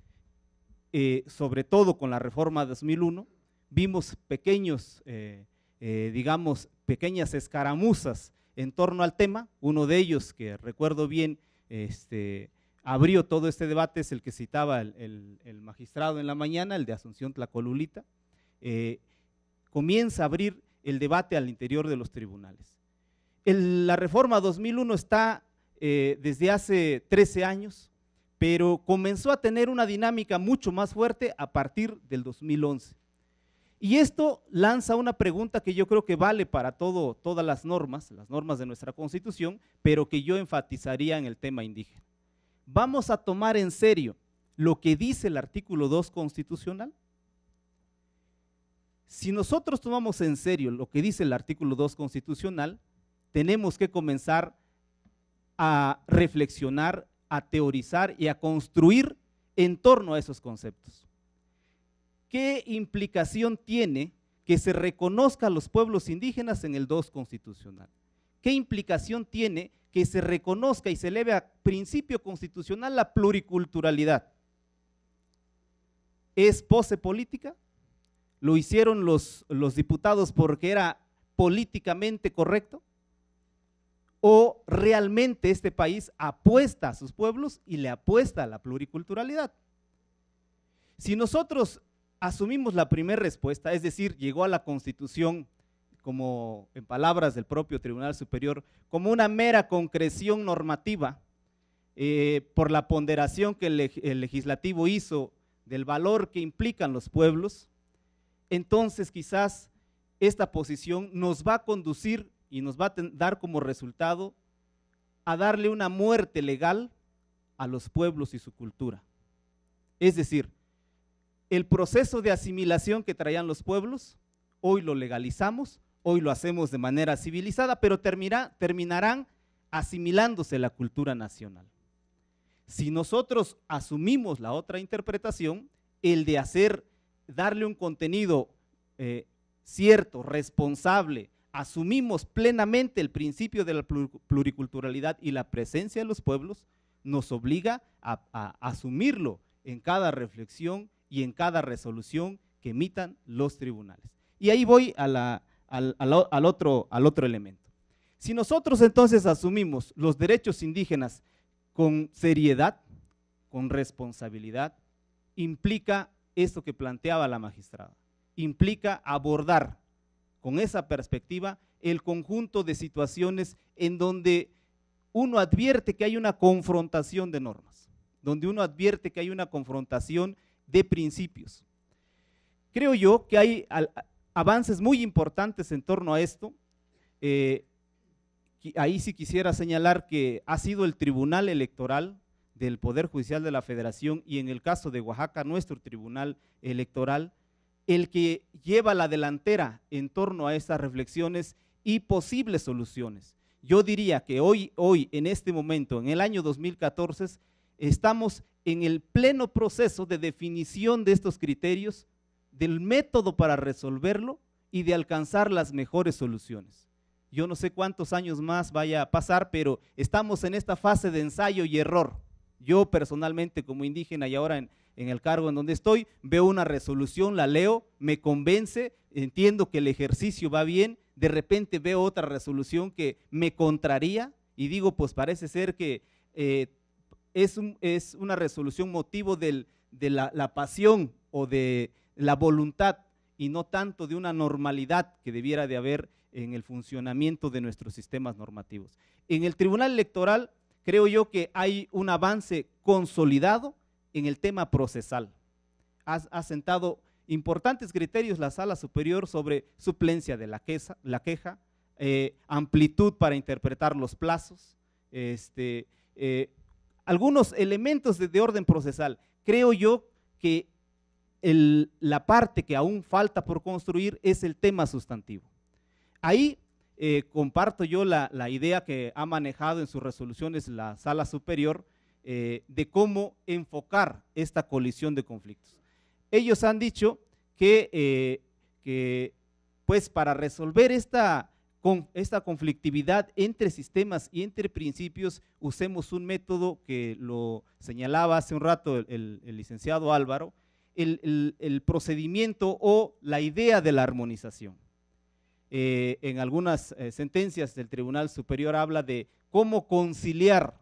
sobre todo con la Reforma 2001, vimos pequeños, digamos, pequeñas escaramuzas en torno al tema. Uno de ellos, que recuerdo bien, abrió todo este debate, es el que citaba el magistrado en la mañana, el de Asunción Tlacolulita. Comienza a abrir el debate al interior de los tribunales. La Reforma 2001 está desde hace 13 años, pero comenzó a tener una dinámica mucho más fuerte a partir del 2011. Y esto lanza una pregunta que yo creo que vale para todas las normas de nuestra Constitución, pero que yo enfatizaría en el tema indígena. ¿Vamos a tomar en serio lo que dice el artículo 2 constitucional? Si nosotros tomamos en serio lo que dice el artículo 2 constitucional, tenemos que comenzar a reflexionar, a teorizar y a construir en torno a esos conceptos. ¿Qué implicación tiene que se reconozca a los pueblos indígenas en el 2 constitucional? ¿Qué implicación tiene que se reconozca y se eleve a principio constitucional la pluriculturalidad? ¿Es pose política? ¿Lo hicieron los diputados porque era políticamente correcto? ¿O realmente este país apuesta a sus pueblos y le apuesta a la pluriculturalidad? Si nosotros asumimos la primera respuesta, es decir, llegó a la Constitución, como en palabras del propio Tribunal Superior, como una mera concreción normativa por la ponderación que el legislativo hizo del valor que implican los pueblos, entonces quizás esta posición nos va a conducir y nos va a dar como resultado a darle una muerte legal a los pueblos y su cultura. Es decir, el proceso de asimilación que traían los pueblos, hoy lo legalizamos, hoy lo hacemos de manera civilizada, pero terminarán asimilándose la cultura nacional. Si nosotros asumimos la otra interpretación, el de darle un contenido cierto, responsable, asumimos plenamente el principio de la pluriculturalidad y la presencia de los pueblos, nos obliga a asumirlo en cada reflexión y en cada resolución que emitan los tribunales. Y ahí voy al otro elemento. Si nosotros entonces asumimos los derechos indígenas con seriedad, con responsabilidad, implica esto que planteaba la magistrada, implica abordar con esa perspectiva el conjunto de situaciones en donde uno advierte que hay una confrontación de normas, donde uno advierte que hay una confrontación de principios. Creo yo que hay avances muy importantes en torno a esto. Ahí sí quisiera señalar que ha sido el Tribunal Electoral del Poder Judicial de la Federación y en el caso de Oaxaca, nuestro Tribunal Electoral, el que lleva la delantera en torno a estas reflexiones y posibles soluciones. Yo diría que hoy, en este momento, en el año 2014, estamos en el pleno proceso de definición de estos criterios, del método para resolverlo y de alcanzar las mejores soluciones. Yo no sé cuántos años más vaya a pasar, pero estamos en esta fase de ensayo y error. Yo personalmente como indígena y ahora en el cargo en donde estoy, veo una resolución, la leo, me convence, entiendo que el ejercicio va bien, de repente veo otra resolución que me contraría y digo, pues parece ser que es una resolución motivo de la pasión o de la voluntad y no tanto de una normalidad que debiera de haber en el funcionamiento de nuestros sistemas normativos. En el Tribunal Electoral creo yo que hay un avance consolidado en el tema procesal. Ha sentado importantes criterios la Sala Superior sobre suplencia de la queja, amplitud para interpretar los plazos, algunos elementos de orden procesal. Creo yo que la parte que aún falta por construir es el tema sustantivo. Ahí comparto yo la idea que ha manejado en sus resoluciones la Sala Superior de cómo enfocar esta colisión de conflictos. Ellos han dicho que pues para resolver esta conflictividad entre sistemas y entre principios, usemos un método que lo señalaba hace un rato el licenciado Álvaro, el procedimiento o la idea de la armonización. En algunas sentencias del Tribunal Superior habla de cómo conciliar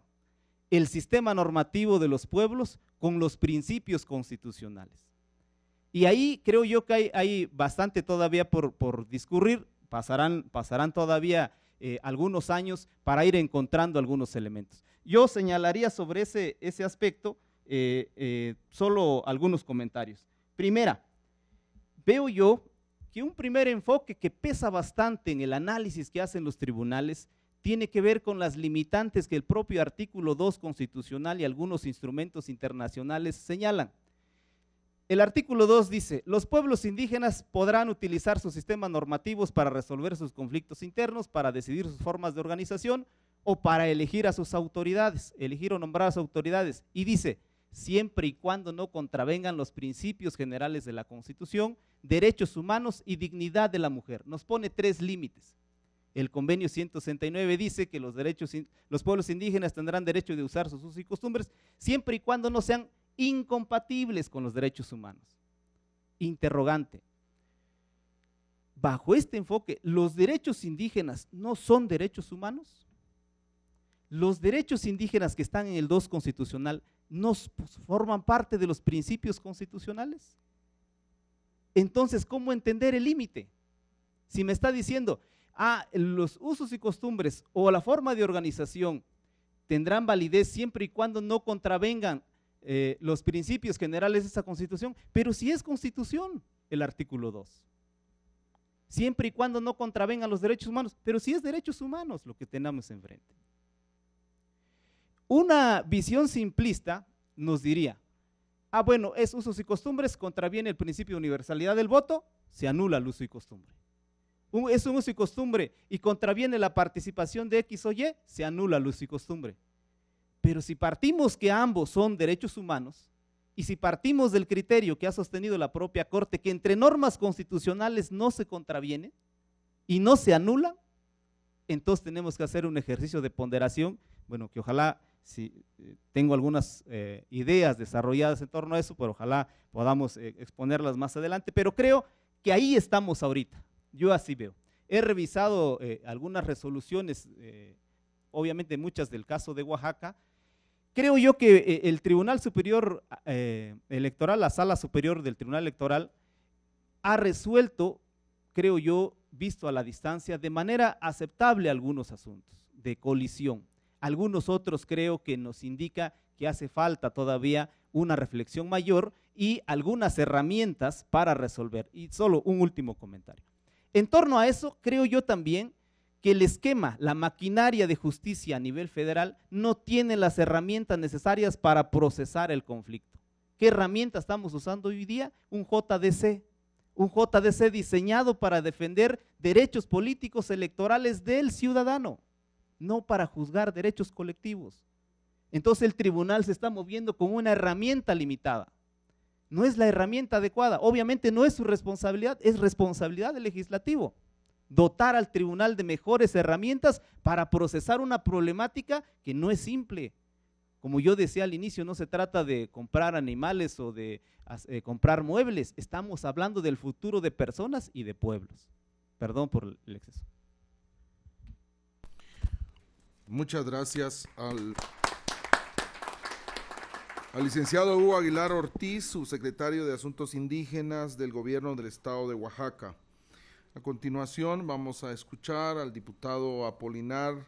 el sistema normativo de los pueblos con los principios constitucionales. Y ahí creo yo que hay bastante todavía por discurrir, pasarán todavía algunos años para ir encontrando algunos elementos. Yo señalaría sobre ese aspecto solo algunos comentarios. Primera, veo yo que un primer enfoque que pesa bastante en el análisis que hacen los tribunales tiene que ver con las limitantes que el propio artículo 2 constitucional y algunos instrumentos internacionales señalan. El artículo 2 dice, los pueblos indígenas podrán utilizar sus sistemas normativos para resolver sus conflictos internos, para decidir sus formas de organización o para elegir a sus autoridades, elegir o nombrar a sus autoridades. Y dice, siempre y cuando no contravengan los principios generales de la Constitución, derechos humanos y dignidad de la mujer. Nos pone 3 límites. El convenio 169 dice que los pueblos indígenas tendrán derecho de usar sus usos y costumbres siempre y cuando no sean incompatibles con los derechos humanos. Interrogante. Bajo este enfoque, ¿los derechos indígenas no son derechos humanos? ¿Los derechos indígenas que están en el 2 constitucional no forman parte de los principios constitucionales? Entonces, ¿cómo entender el límite? Si me está diciendo, los usos y costumbres o la forma de organización tendrán validez siempre y cuando no contravengan los principios generales de esa Constitución, pero si es Constitución el artículo 2, siempre y cuando no contravengan los derechos humanos, pero si es derechos humanos lo que tenemos enfrente. Una visión simplista nos diría, bueno, es usos y costumbres, contraviene el principio de universalidad del voto, se anula el uso y costumbre. Es un uso y costumbre y contraviene la participación de X o Y, se anula el uso y costumbre. Pero si partimos que ambos son derechos humanos y si partimos del criterio que ha sostenido la propia Corte, que entre normas constitucionales no se contraviene y no se anula, entonces tenemos que hacer un ejercicio de ponderación, bueno, que ojalá, si tengo algunas ideas desarrolladas en torno a eso, pero ojalá podamos exponerlas más adelante, pero creo que ahí estamos ahorita. Yo así veo. He revisado algunas resoluciones, obviamente muchas del caso de Oaxaca. Creo yo que el Tribunal Superior Electoral, la Sala Superior del Tribunal Electoral, ha resuelto, creo yo, visto a la distancia, de manera aceptable algunos asuntos de colisión. Algunos otros creo que nos indica que hace falta todavía una reflexión mayor y algunas herramientas para resolver. Y solo un último comentario. En torno a eso, creo yo también que el esquema, la maquinaria de justicia a nivel federal no tiene las herramientas necesarias para procesar el conflicto. ¿Qué herramienta estamos usando hoy día? Un JDC diseñado para defender derechos políticos electorales del ciudadano, no para juzgar derechos colectivos. Entonces el tribunal se está moviendo con una herramienta limitada. No es la herramienta adecuada. Obviamente no es su responsabilidad, es responsabilidad del legislativo. Dotar al tribunal de mejores herramientas para procesar una problemática que no es simple. Como yo decía al inicio, no se trata de comprar animales o de comprar muebles. Estamos hablando del futuro de personas y de pueblos. Perdón por el exceso. Muchas gracias al licenciado Hugo Aguilar Ortiz, subsecretario de Asuntos Indígenas del Gobierno del Estado de Oaxaca. A continuación vamos a escuchar al diputado Apolinar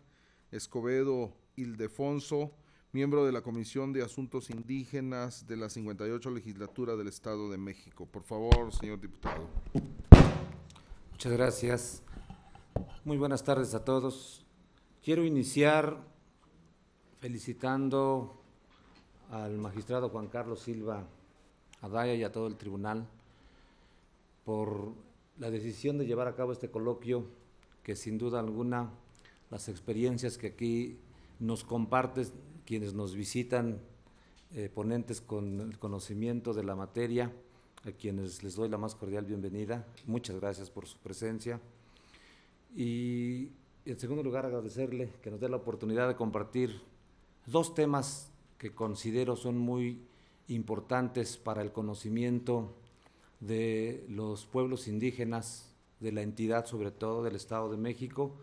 Escobedo Ildefonso, miembro de la Comisión de Asuntos Indígenas de la 58 Legislatura del Estado de México. Por favor, señor diputado. Muchas gracias. Muy buenas tardes a todos. Quiero iniciar felicitando al magistrado Juan Carlos Silva Adaya y a todo el tribunal por la decisión de llevar a cabo este coloquio, que sin duda alguna las experiencias que aquí nos comparten quienes nos visitan, ponentes con el conocimiento de la materia, a quienes les doy la más cordial bienvenida. Muchas gracias por su presencia. Y en segundo lugar, agradecerle que nos dé la oportunidad de compartir dos temas que considero son muy importantes para el conocimiento de los pueblos indígenas, de la entidad, sobre todo del Estado de México,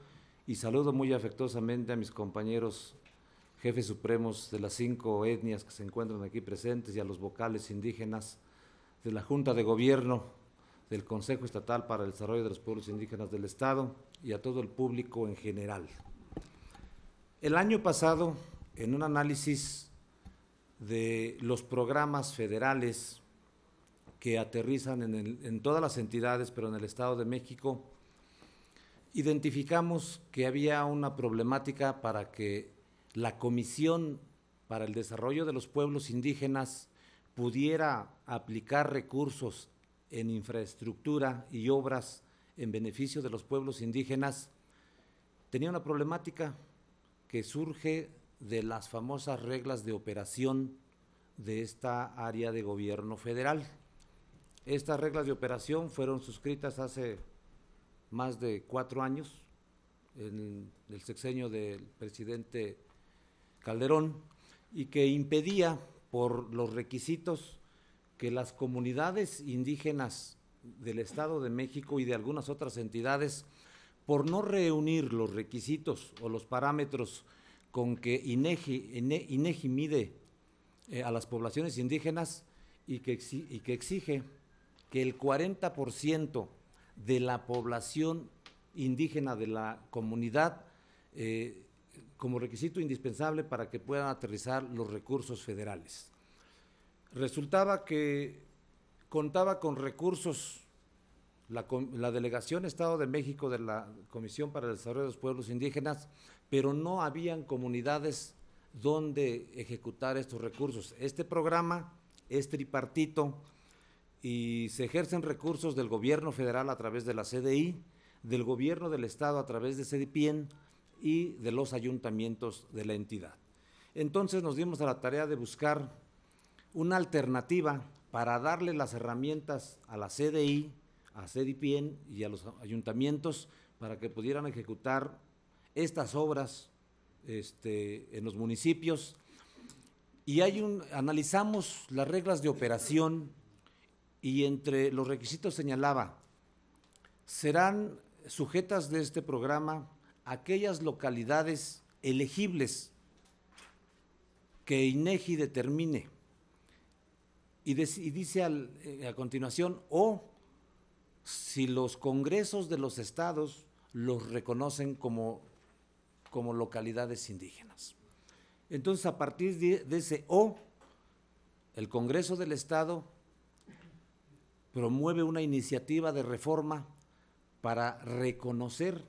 y saludo muy afectuosamente a mis compañeros jefes supremos de las 5 etnias que se encuentran aquí presentes y a los vocales indígenas de la Junta de Gobierno del Consejo Estatal para el Desarrollo de los Pueblos Indígenas del Estado y a todo el público en general. El año pasado, en un análisis de los programas federales que aterrizan en todas las entidades, pero en el Estado de México, identificamos que había una problemática para que la Comisión para el Desarrollo de los Pueblos Indígenas pudiera aplicar recursos en infraestructura y obras en beneficio de los pueblos indígenas. Tenía una problemática que surge de las famosas reglas de operación de esta área de gobierno federal. Estas reglas de operación fueron suscritas hace más de 4 años, en el sexenio del presidente Calderón, y que impedía, por los requisitos, que las comunidades indígenas del Estado de México y de algunas otras entidades, por no reunir los requisitos o los parámetros con que INEGI mide a las poblaciones indígenas y que exige que el 40% de la población indígena de la comunidad como requisito indispensable para que puedan aterrizar los recursos federales. Resultaba que contaba con recursos la Delegación Estado de México de la Comisión para el Desarrollo de los Pueblos Indígenas, pero no habían comunidades donde ejecutar estos recursos. Este programa es tripartito y se ejercen recursos del gobierno federal a través de la CDI, del gobierno del Estado a través de CDPIEN y de los ayuntamientos de la entidad. Entonces nos dimos a la tarea de buscar una alternativa para darle las herramientas a la CDI, a CDPIEN y a los ayuntamientos para que pudieran ejecutar estas obras en los municipios. Y analizamos las reglas de operación y entre los requisitos señalaba, serán sujetas de este programa aquellas localidades elegibles que INEGI determine. Y dice a continuación, o si los congresos de los estados los reconocen como localidades indígenas. Entonces, a partir de ese o, el Congreso del Estado promueve una iniciativa de reforma para reconocer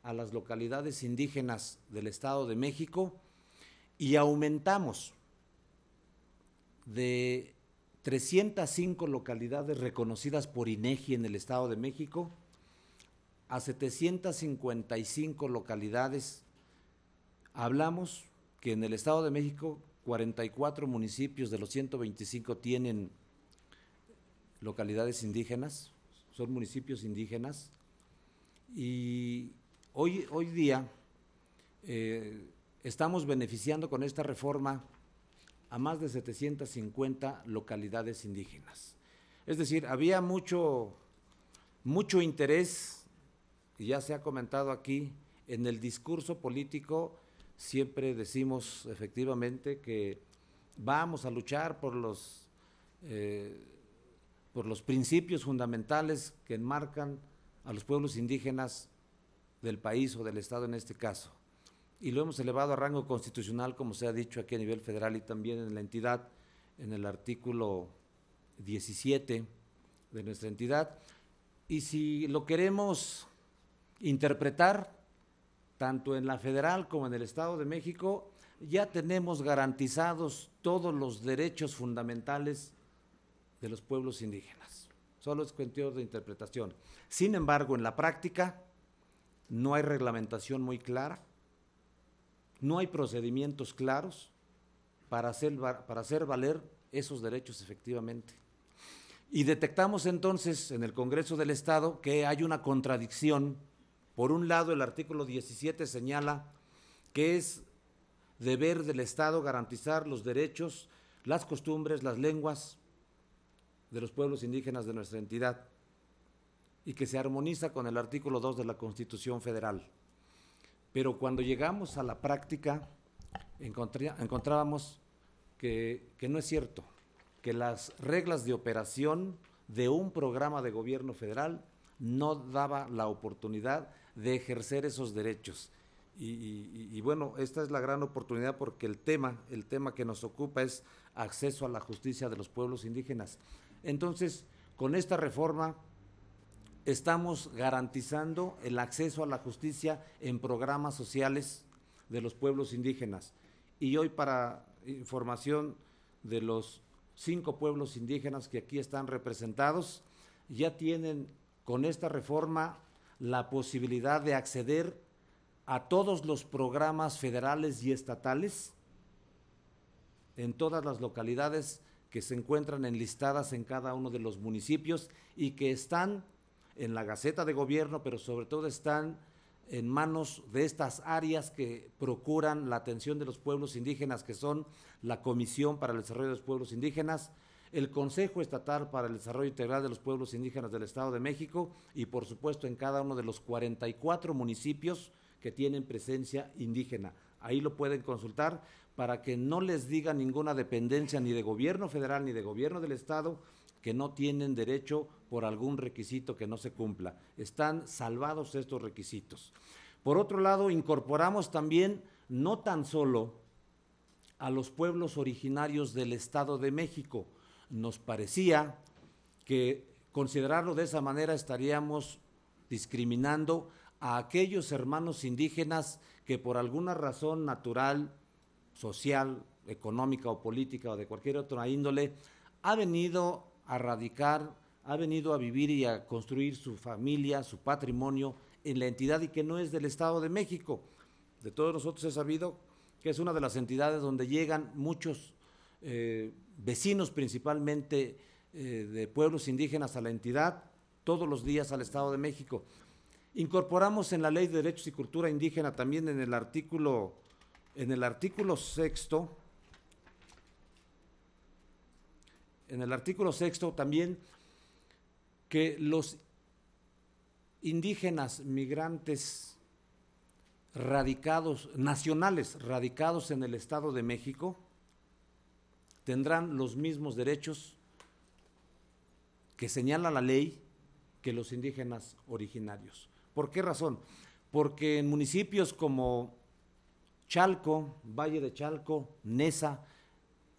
a las localidades indígenas del Estado de México y aumentamos de 305 localidades reconocidas por INEGI en el Estado de México a 755 localidades. Hablamos que en el Estado de México 44 municipios de los 125 tienen localidades indígenas, son municipios indígenas, y hoy día estamos beneficiando con esta reforma a más de 750 localidades indígenas. Es decir, había mucho interés, y ya se ha comentado aquí, en el discurso político. Siempre decimos efectivamente que vamos a luchar por los principios fundamentales que enmarcan a los pueblos indígenas del país o del Estado en este caso. Y lo hemos elevado a rango constitucional, como se ha dicho aquí a nivel federal y también en la entidad, en el artículo 17 de nuestra entidad. Y si lo queremos interpretar, tanto en la federal como en el Estado de México, ya tenemos garantizados todos los derechos fundamentales de los pueblos indígenas. Solo es cuestión de interpretación. Sin embargo, en la práctica no hay reglamentación muy clara, no hay procedimientos claros para hacer valer esos derechos efectivamente. Y detectamos entonces en el Congreso del Estado que hay una contradicción. Por un lado, el artículo 17 señala que es deber del Estado garantizar los derechos, las costumbres, las lenguas de los pueblos indígenas de nuestra entidad, y que se armoniza con el artículo 2 de la Constitución Federal. Pero cuando llegamos a la práctica, encontrábamos que no es cierto, que las reglas de operación de un programa de gobierno federal no daba la oportunidad de ejercer esos derechos. Y bueno, esta es la gran oportunidad, porque el tema que nos ocupa es acceso a la justicia de los pueblos indígenas. Entonces, con esta reforma estamos garantizando el acceso a la justicia en programas sociales de los pueblos indígenas. Y hoy, para información de los 5 pueblos indígenas que aquí están representados, ya tienen con esta reforma la posibilidad de acceder a todos los programas federales y estatales en todas las localidades que se encuentran enlistadas en cada uno de los municipios y que están en la Gaceta de Gobierno, pero sobre todo están en manos de estas áreas que procuran la atención de los pueblos indígenas, que son la Comisión para el Desarrollo de los Pueblos Indígenas, el Consejo Estatal para el Desarrollo Integral de los Pueblos Indígenas del Estado de México y, por supuesto, en cada uno de los 44 municipios que tienen presencia indígena. Ahí lo pueden consultar para que no les diga ninguna dependencia ni de gobierno federal ni de gobierno del Estado que no tienen derecho por algún requisito que no se cumpla. Están salvados estos requisitos. Por otro lado, incorporamos también no tan solo a los pueblos originarios del Estado de México. Nos parecía que considerarlo de esa manera estaríamos discriminando a aquellos hermanos indígenas que por alguna razón natural, social, económica o política o de cualquier otra índole ha venido a radicar, ha venido a vivir y a construir su familia, su patrimonio en la entidad y que no es del Estado de México. De todos nosotros he sabido que es una de las entidades donde llegan muchos vecinos, principalmente de pueblos indígenas, a la entidad todos los días al Estado de México. Incorporamos en la Ley de Derechos y Cultura Indígena también en el artículo sexto, también que los indígenas migrantes nacionales radicados en el Estado de México tendrán los mismos derechos que señala la ley que los indígenas originarios. ¿Por qué razón? Porque en municipios como Chalco, Valle de Chalco, Nesa,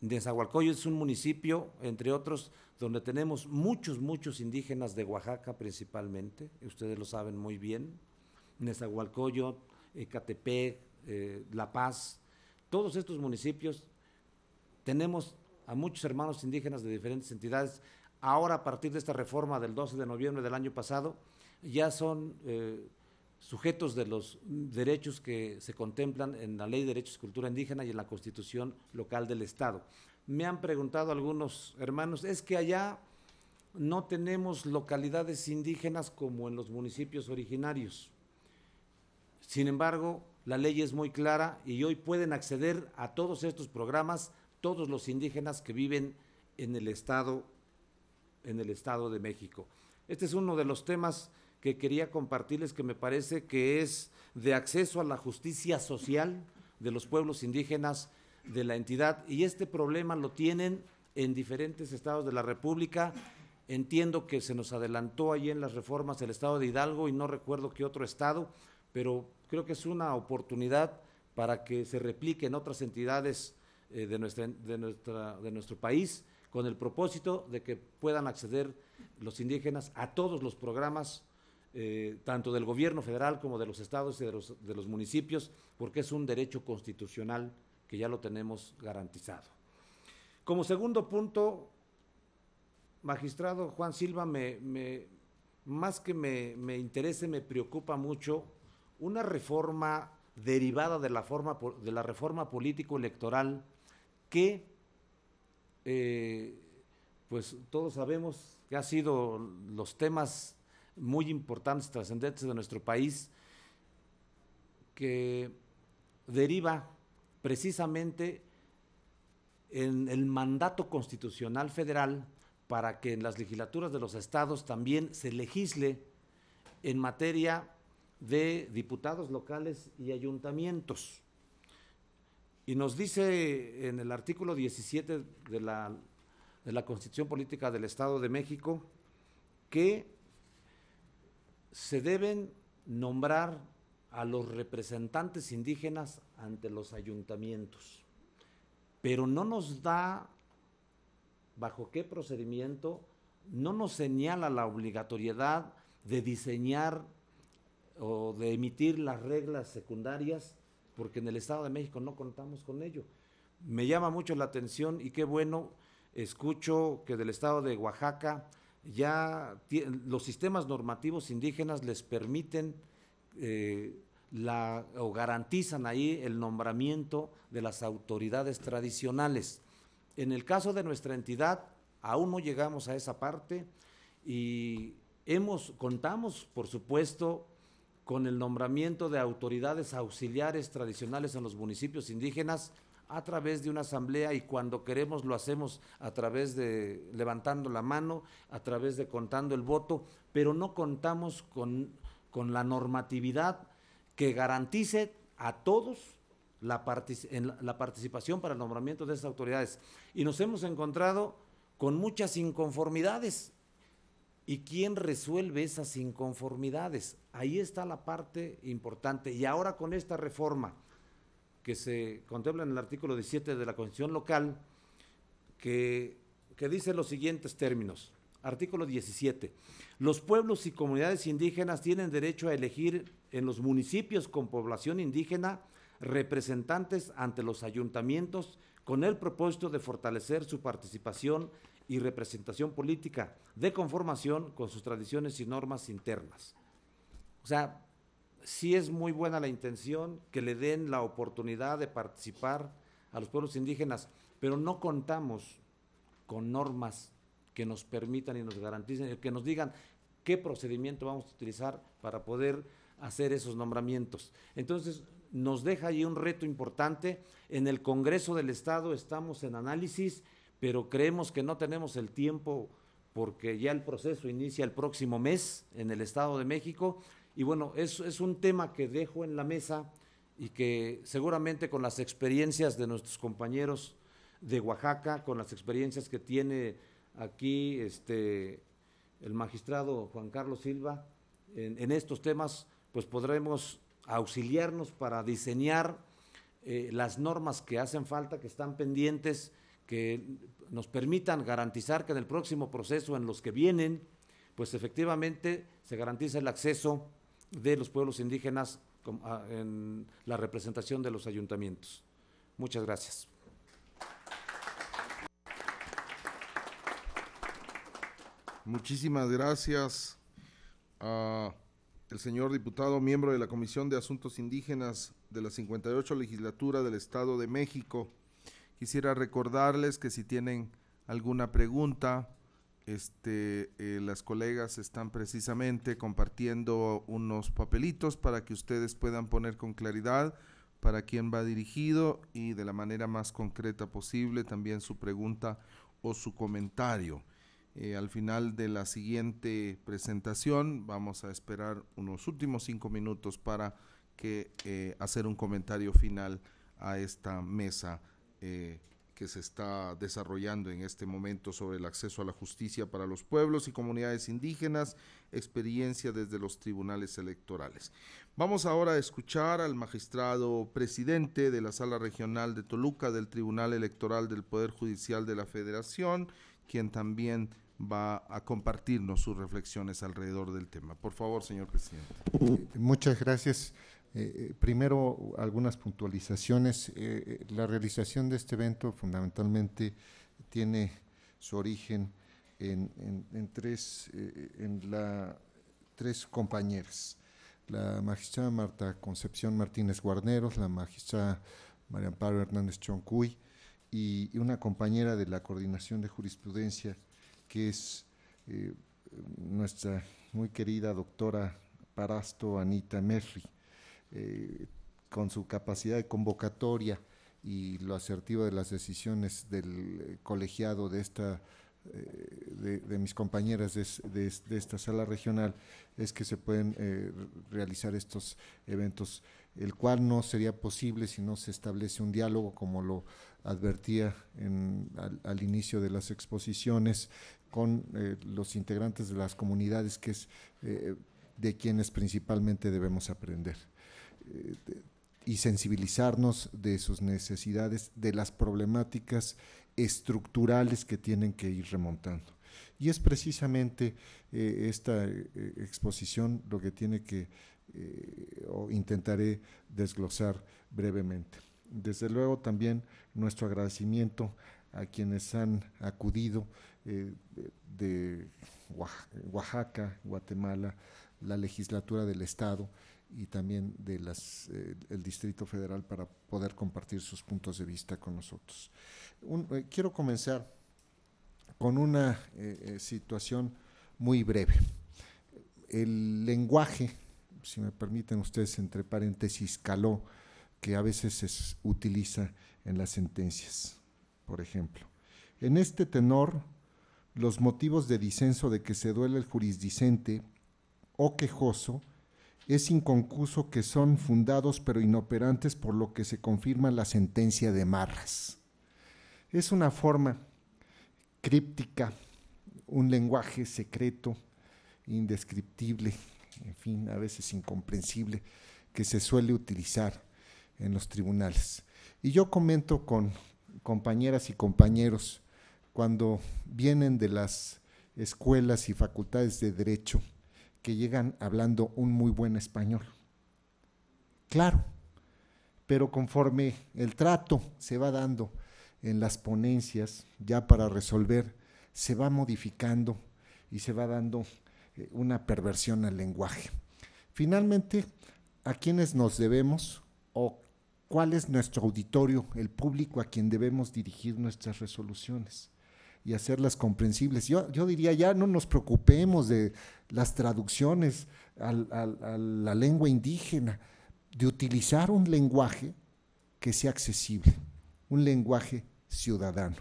Nezahualcóyotl es un municipio, entre otros, donde tenemos muchos indígenas de Oaxaca principalmente, ustedes lo saben muy bien, Nezahualcóyotl, Ecatepec, La Paz, todos estos municipios tenemos a muchos hermanos indígenas de diferentes entidades. Ahora, a partir de esta reforma del 12 de noviembre del año pasado, ya son sujetos de los derechos que se contemplan en la Ley de Derechos y Cultura Indígena y en la Constitución Local del Estado. Me han preguntado algunos hermanos, es que allá no tenemos localidades indígenas como en los municipios originarios. Sin embargo, la ley es muy clara y hoy pueden acceder a todos estos programas todos los indígenas que viven en el Estado de México. Este es uno de los temas que quería compartirles, que me parece que es de acceso a la justicia social de los pueblos indígenas de la entidad, y este problema lo tienen en diferentes estados de la República. Entiendo que se nos adelantó allí en las reformas el estado de Hidalgo y no recuerdo qué otro estado, pero creo que es una oportunidad para que se replique en otras entidades de nuestro país, con el propósito de que puedan acceder los indígenas a todos los programas, tanto del gobierno federal como de los estados y de los municipios, porque es un derecho constitucional que ya lo tenemos garantizado. Como segundo punto, magistrado Juan Silva, más que me interese, me preocupa mucho una reforma derivada de la reforma político-electoral que, pues todos sabemos que ha sido los temas muy importantes, trascendentes de nuestro país, que deriva precisamente en el mandato constitucional federal para que en las legislaturas de los estados también se legisle en materia de diputados locales y ayuntamientos. Y nos dice en el artículo 17 de la Constitución Política del Estado de México que se deben nombrar a los representantes indígenas ante los ayuntamientos, pero no nos da bajo qué procedimiento, no nos señala la obligatoriedad de diseñar o de emitir las reglas secundarias, porque en el Estado de México no contamos con ello. Me llama mucho la atención y qué bueno, escucho que del Estado de Oaxaca ya los sistemas normativos indígenas les permiten o garantizan ahí el nombramiento de las autoridades tradicionales. En el caso de nuestra entidad, aún no llegamos a esa parte y contamos, por supuesto, con el nombramiento de autoridades auxiliares tradicionales en los municipios indígenas a través de una asamblea, y cuando queremos lo hacemos a través de levantando la mano, a través de contando el voto, pero no contamos con la normatividad que garantice a todos la participación para el nombramiento de esas autoridades. Y nos hemos encontrado con muchas inconformidades. ¿Y quién resuelve esas inconformidades? Ahí está la parte importante. Y ahora con esta reforma que se contempla en el artículo 17 de la Constitución Local, que dice los siguientes términos. Artículo 17. Los pueblos y comunidades indígenas tienen derecho a elegir en los municipios con población indígena representantes ante los ayuntamientos con el propósito de fortalecer su participación y representación política de conformación con sus tradiciones y normas internas. O sea, sí es muy buena la intención que le den la oportunidad de participar a los pueblos indígenas, pero no contamos con normas que nos permitan y nos garanticen, que nos digan qué procedimiento vamos a utilizar para poder hacer esos nombramientos. Entonces, nos deja ahí un reto importante. En el Congreso del Estado estamos en análisis, pero creemos que no tenemos el tiempo porque ya el proceso inicia el próximo mes en el Estado de México. Y bueno, es un tema que dejo en la mesa y que seguramente con las experiencias de nuestros compañeros de Oaxaca, con las experiencias que tiene aquí el magistrado Juan Carlos Silva en estos temas, pues podremos auxiliarnos para diseñar las normas que hacen falta, que están pendientes, que nos permitan garantizar que en el próximo proceso, en los que vienen, pues efectivamente se garantiza el acceso de los pueblos indígenas en la representación de los ayuntamientos. Muchas gracias. Muchísimas gracias a el señor diputado, miembro de la Comisión de Asuntos Indígenas de la 58 Legislatura del Estado de México. Quisiera recordarles que si tienen alguna pregunta, las colegas están precisamente compartiendo unos papelitos para que ustedes puedan poner con claridad para quién va dirigido y de la manera más concreta posible también su pregunta o su comentario. Al final de la siguiente presentación vamos a esperar unos últimos 5 minutos para hacer un comentario final a esta mesa que se está desarrollando en este momento sobre el acceso a la justicia para los pueblos y comunidades indígenas, experiencia desde los tribunales electorales. Vamos ahora a escuchar al magistrado presidente de la Sala Regional de Toluca del Tribunal Electoral del Poder Judicial de la Federación, quien también va a compartirnos sus reflexiones alrededor del tema. Por favor, señor presidente. Muchas gracias. Primero, algunas puntualizaciones. La realización de este evento fundamentalmente tiene su origen en tres compañeras. La magistrada Marta Concepción Martínez Guarneros, la magistrada María Amparo Hernández Choncuy y una compañera de la Coordinación de Jurisprudencia, que es nuestra muy querida doctora Parasto Anita Merri, con su capacidad de convocatoria y lo asertivo de las decisiones del colegiado de mis compañeras de esta sala regional, es que se pueden realizar estos eventos, el cual no sería posible si no se establece un diálogo, como lo advertía al inicio de las exposiciones, con los integrantes de las comunidades, que es de quienes principalmente debemos aprender y sensibilizarnos de sus necesidades, de las problemáticas estructurales que tienen que ir remontando. Y es precisamente esta exposición lo que tiene que, o intentaré desglosar brevemente. Desde luego también nuestro agradecimiento a quienes han acudido de Oaxaca, Guatemala, la legislatura del Estado y también de el Distrito Federal para poder compartir sus puntos de vista con nosotros. Quiero comenzar con una situación muy breve. El lenguaje, si me permiten ustedes, entre paréntesis, caló, que a veces se utiliza en las sentencias, por ejemplo. En este tenor, los motivos de disenso de que se duele el jurisdicente o quejoso es inconcluso que son fundados pero inoperantes, por lo que se confirma la sentencia de Marras. Es una forma críptica, un lenguaje secreto, indescriptible, en fin, a veces incomprensible, que se suele utilizar en los tribunales. Y yo comento con compañeras y compañeros, cuando vienen de las escuelas y facultades de Derecho, que llegan hablando un muy buen español. Claro, pero conforme el trato se va dando en las ponencias, ya para resolver, se va modificando y se va dando una perversión al lenguaje. Finalmente, ¿a quiénes nos debemos o cuál es nuestro auditorio, el público a quien debemos dirigir nuestras resoluciones y hacerlas comprensibles? Yo diría, ya no nos preocupemos de las traducciones a la lengua indígena, de utilizar un lenguaje que sea accesible, un lenguaje ciudadano.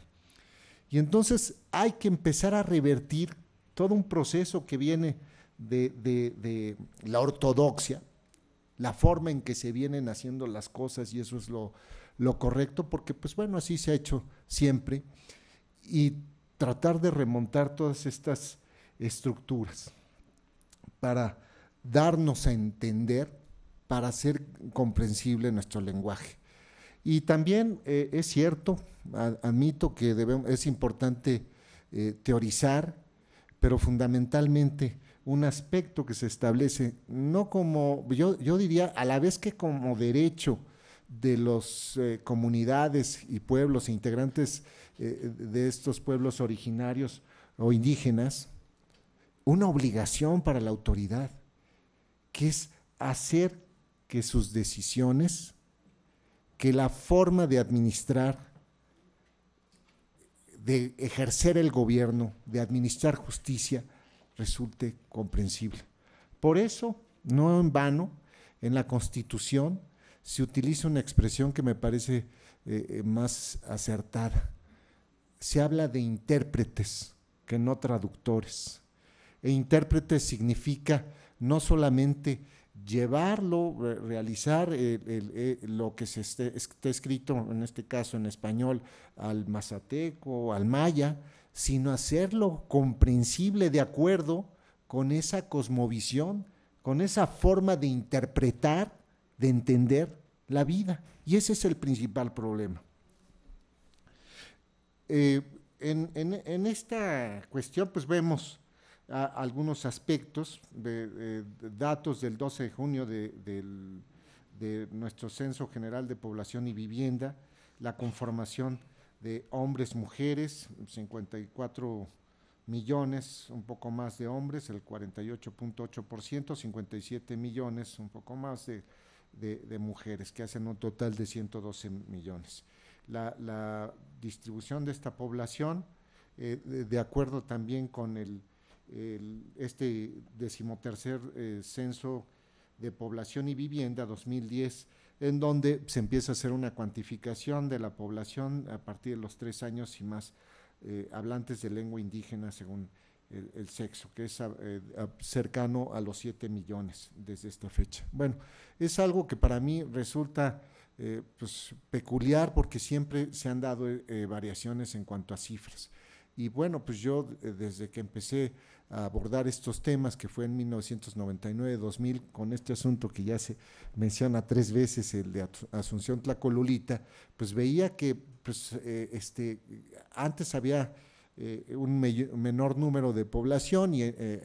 Y entonces hay que empezar a revertir todo un proceso que viene de la ortodoxia, la forma en que se vienen haciendo las cosas, y eso es lo correcto, porque pues bueno, así se ha hecho siempre, y tratar de remontar todas estas estructuras para darnos a entender, para hacer comprensible nuestro lenguaje. Y también es cierto, admito que es importante teorizar, pero fundamentalmente un aspecto que se establece, no como, yo diría, a la vez que como derecho de las comunidades y pueblos e integrantes de estos pueblos originarios o indígenas, una obligación para la autoridad, que es hacer que sus decisiones, que la forma de administrar, de ejercer el gobierno, de administrar justicia, resulte comprensible. Por eso, no en vano, en la Constitución se utiliza una expresión que me parece más acertada. Se habla de intérpretes, que no traductores. E intérprete significa no solamente llevarlo, realizar lo que esté escrito, en este caso en español, al mazateco, al maya, sino hacerlo comprensible de acuerdo con esa cosmovisión, con esa forma de interpretar, de entender la vida. Y ese es el principal problema. En esta cuestión, pues vemos algunos aspectos de datos del 12 de junio de nuestro Censo General de Población y Vivienda, la conformación de hombres, mujeres, 54 millones, un poco más de hombres, el 48.8%, 57 millones, un poco más de mujeres, que hacen un total de 112 millones. La distribución de esta población, de acuerdo también con este 13º Censo de Población y Vivienda 2010, en donde se empieza a hacer una cuantificación de la población a partir de los 3 años y más hablantes de lengua indígena según el sexo, que es cercano a los 7 millones desde esta fecha. Bueno, es algo que para mí resulta pues peculiar, porque siempre se han dado variaciones en cuanto a cifras. Y bueno, pues yo desde que empecé a abordar estos temas, que fue en 1999-2000, con este asunto que ya se menciona 3 veces, el de Asunción Tlacolulita, pues veía que pues, antes había un menor número de población y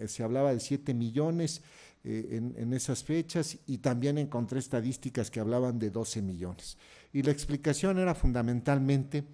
se hablaba de 7 millones en esas fechas, y también encontré estadísticas que hablaban de 12 millones. Y la explicación era fundamentalmente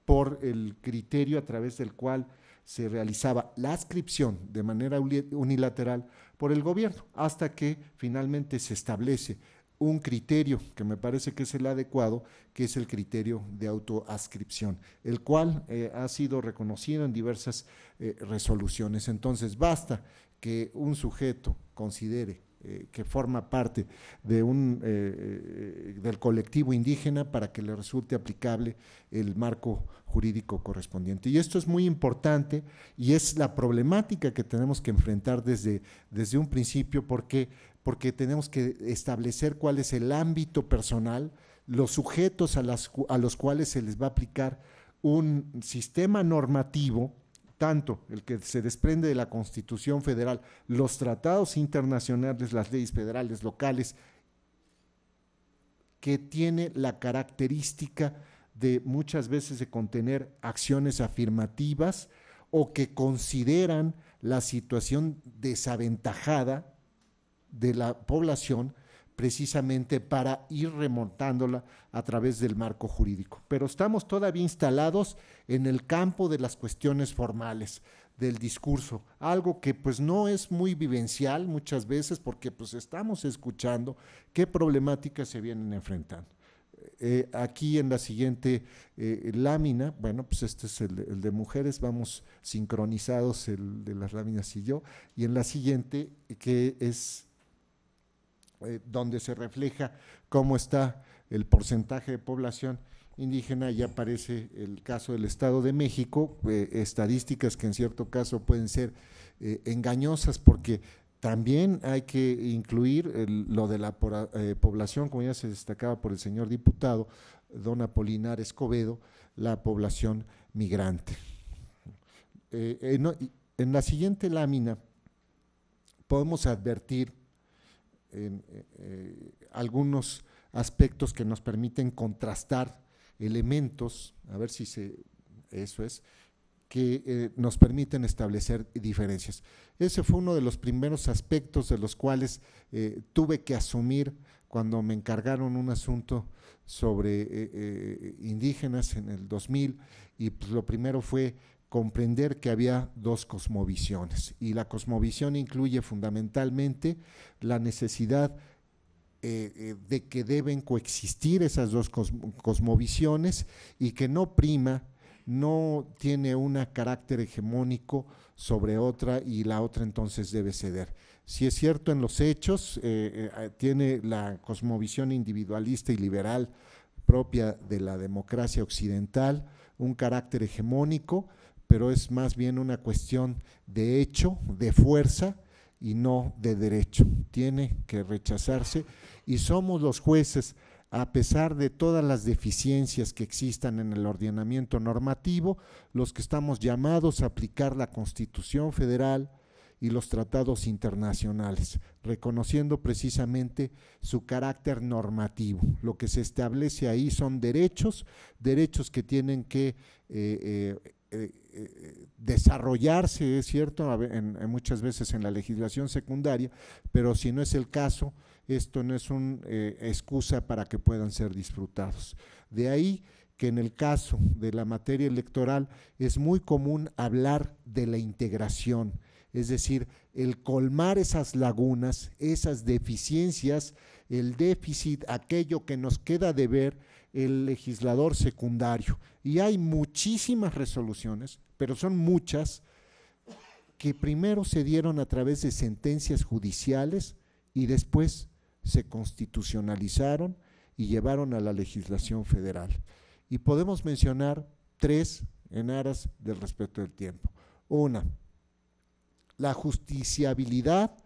por el criterio a través del cual se realizaba la adscripción de manera unilateral por el gobierno, hasta que finalmente se establece un criterio que me parece que es el adecuado, que es el criterio de autoadscripción, el cual ha sido reconocido en diversas resoluciones. Entonces, basta que un sujeto considere que forma parte de del colectivo indígena para que le resulte aplicable el marco jurídico correspondiente. Y esto es muy importante, y es la problemática que tenemos que enfrentar desde un principio, porque tenemos que establecer cuál es el ámbito personal, los sujetos a los cuales se les va a aplicar un sistema normativo, tanto el que se desprende de la Constitución Federal, los tratados internacionales, las leyes federales, locales, que tiene la característica de muchas veces de contener acciones afirmativas o que consideran la situación desaventajada de la población, precisamente para ir remontándola a través del marco jurídico. Pero estamos todavía instalados en el campo de las cuestiones formales, del discurso, algo que pues no es muy vivencial muchas veces, porque pues estamos escuchando qué problemáticas se vienen enfrentando. Aquí en la siguiente lámina, bueno, pues este es el de mujeres, vamos sincronizados el de las láminas y yo, y en la siguiente, que es donde se refleja cómo está el porcentaje de población indígena, ya aparece el caso del Estado de México, estadísticas que en cierto caso pueden ser engañosas, porque también hay que incluir lo de la población, como ya se destacaba por el señor diputado, don Apolinar Escobedo, la población migrante. En la siguiente lámina podemos advertir algunos aspectos que nos permiten contrastar elementos, a ver si eso es, que nos permiten establecer diferencias. Ese fue uno de los primeros aspectos de los cuales tuve que asumir cuando me encargaron un asunto sobre indígenas en el 2000, y pues lo primero fue comprender que había dos cosmovisiones, y la cosmovisión incluye fundamentalmente la necesidad de que deben coexistir esas dos cosmovisiones y que no prima, no tiene un carácter hegemónico sobre otra y la otra entonces debe ceder. Si es cierto en los hechos, tiene la cosmovisión individualista y liberal propia de la democracia occidental un carácter hegemónico, pero es más bien una cuestión de hecho, de fuerza y no de derecho. Tiene que rechazarse y somos los jueces, a pesar de todas las deficiencias que existan en el ordenamiento normativo, los que estamos llamados a aplicar la Constitución Federal y los tratados internacionales, reconociendo precisamente su carácter normativo. Lo que se establece ahí son derechos que tienen que desarrollarse, es cierto, muchas veces en la legislación secundaria, pero si no es el caso, esto no es una excusa para que puedan ser disfrutados. De ahí que en el caso de la materia electoral es muy común hablar de la integración, es decir, el colmar esas lagunas, esas deficiencias, el déficit, aquello que nos queda de ver el legislador secundario. Y hay muchísimas resoluciones, pero son muchas, que primero se dieron a través de sentencias judiciales y después se constitucionalizaron y llevaron a la legislación federal. Y podemos mencionar tres en aras del respeto del tiempo. Una, la justiciabilidad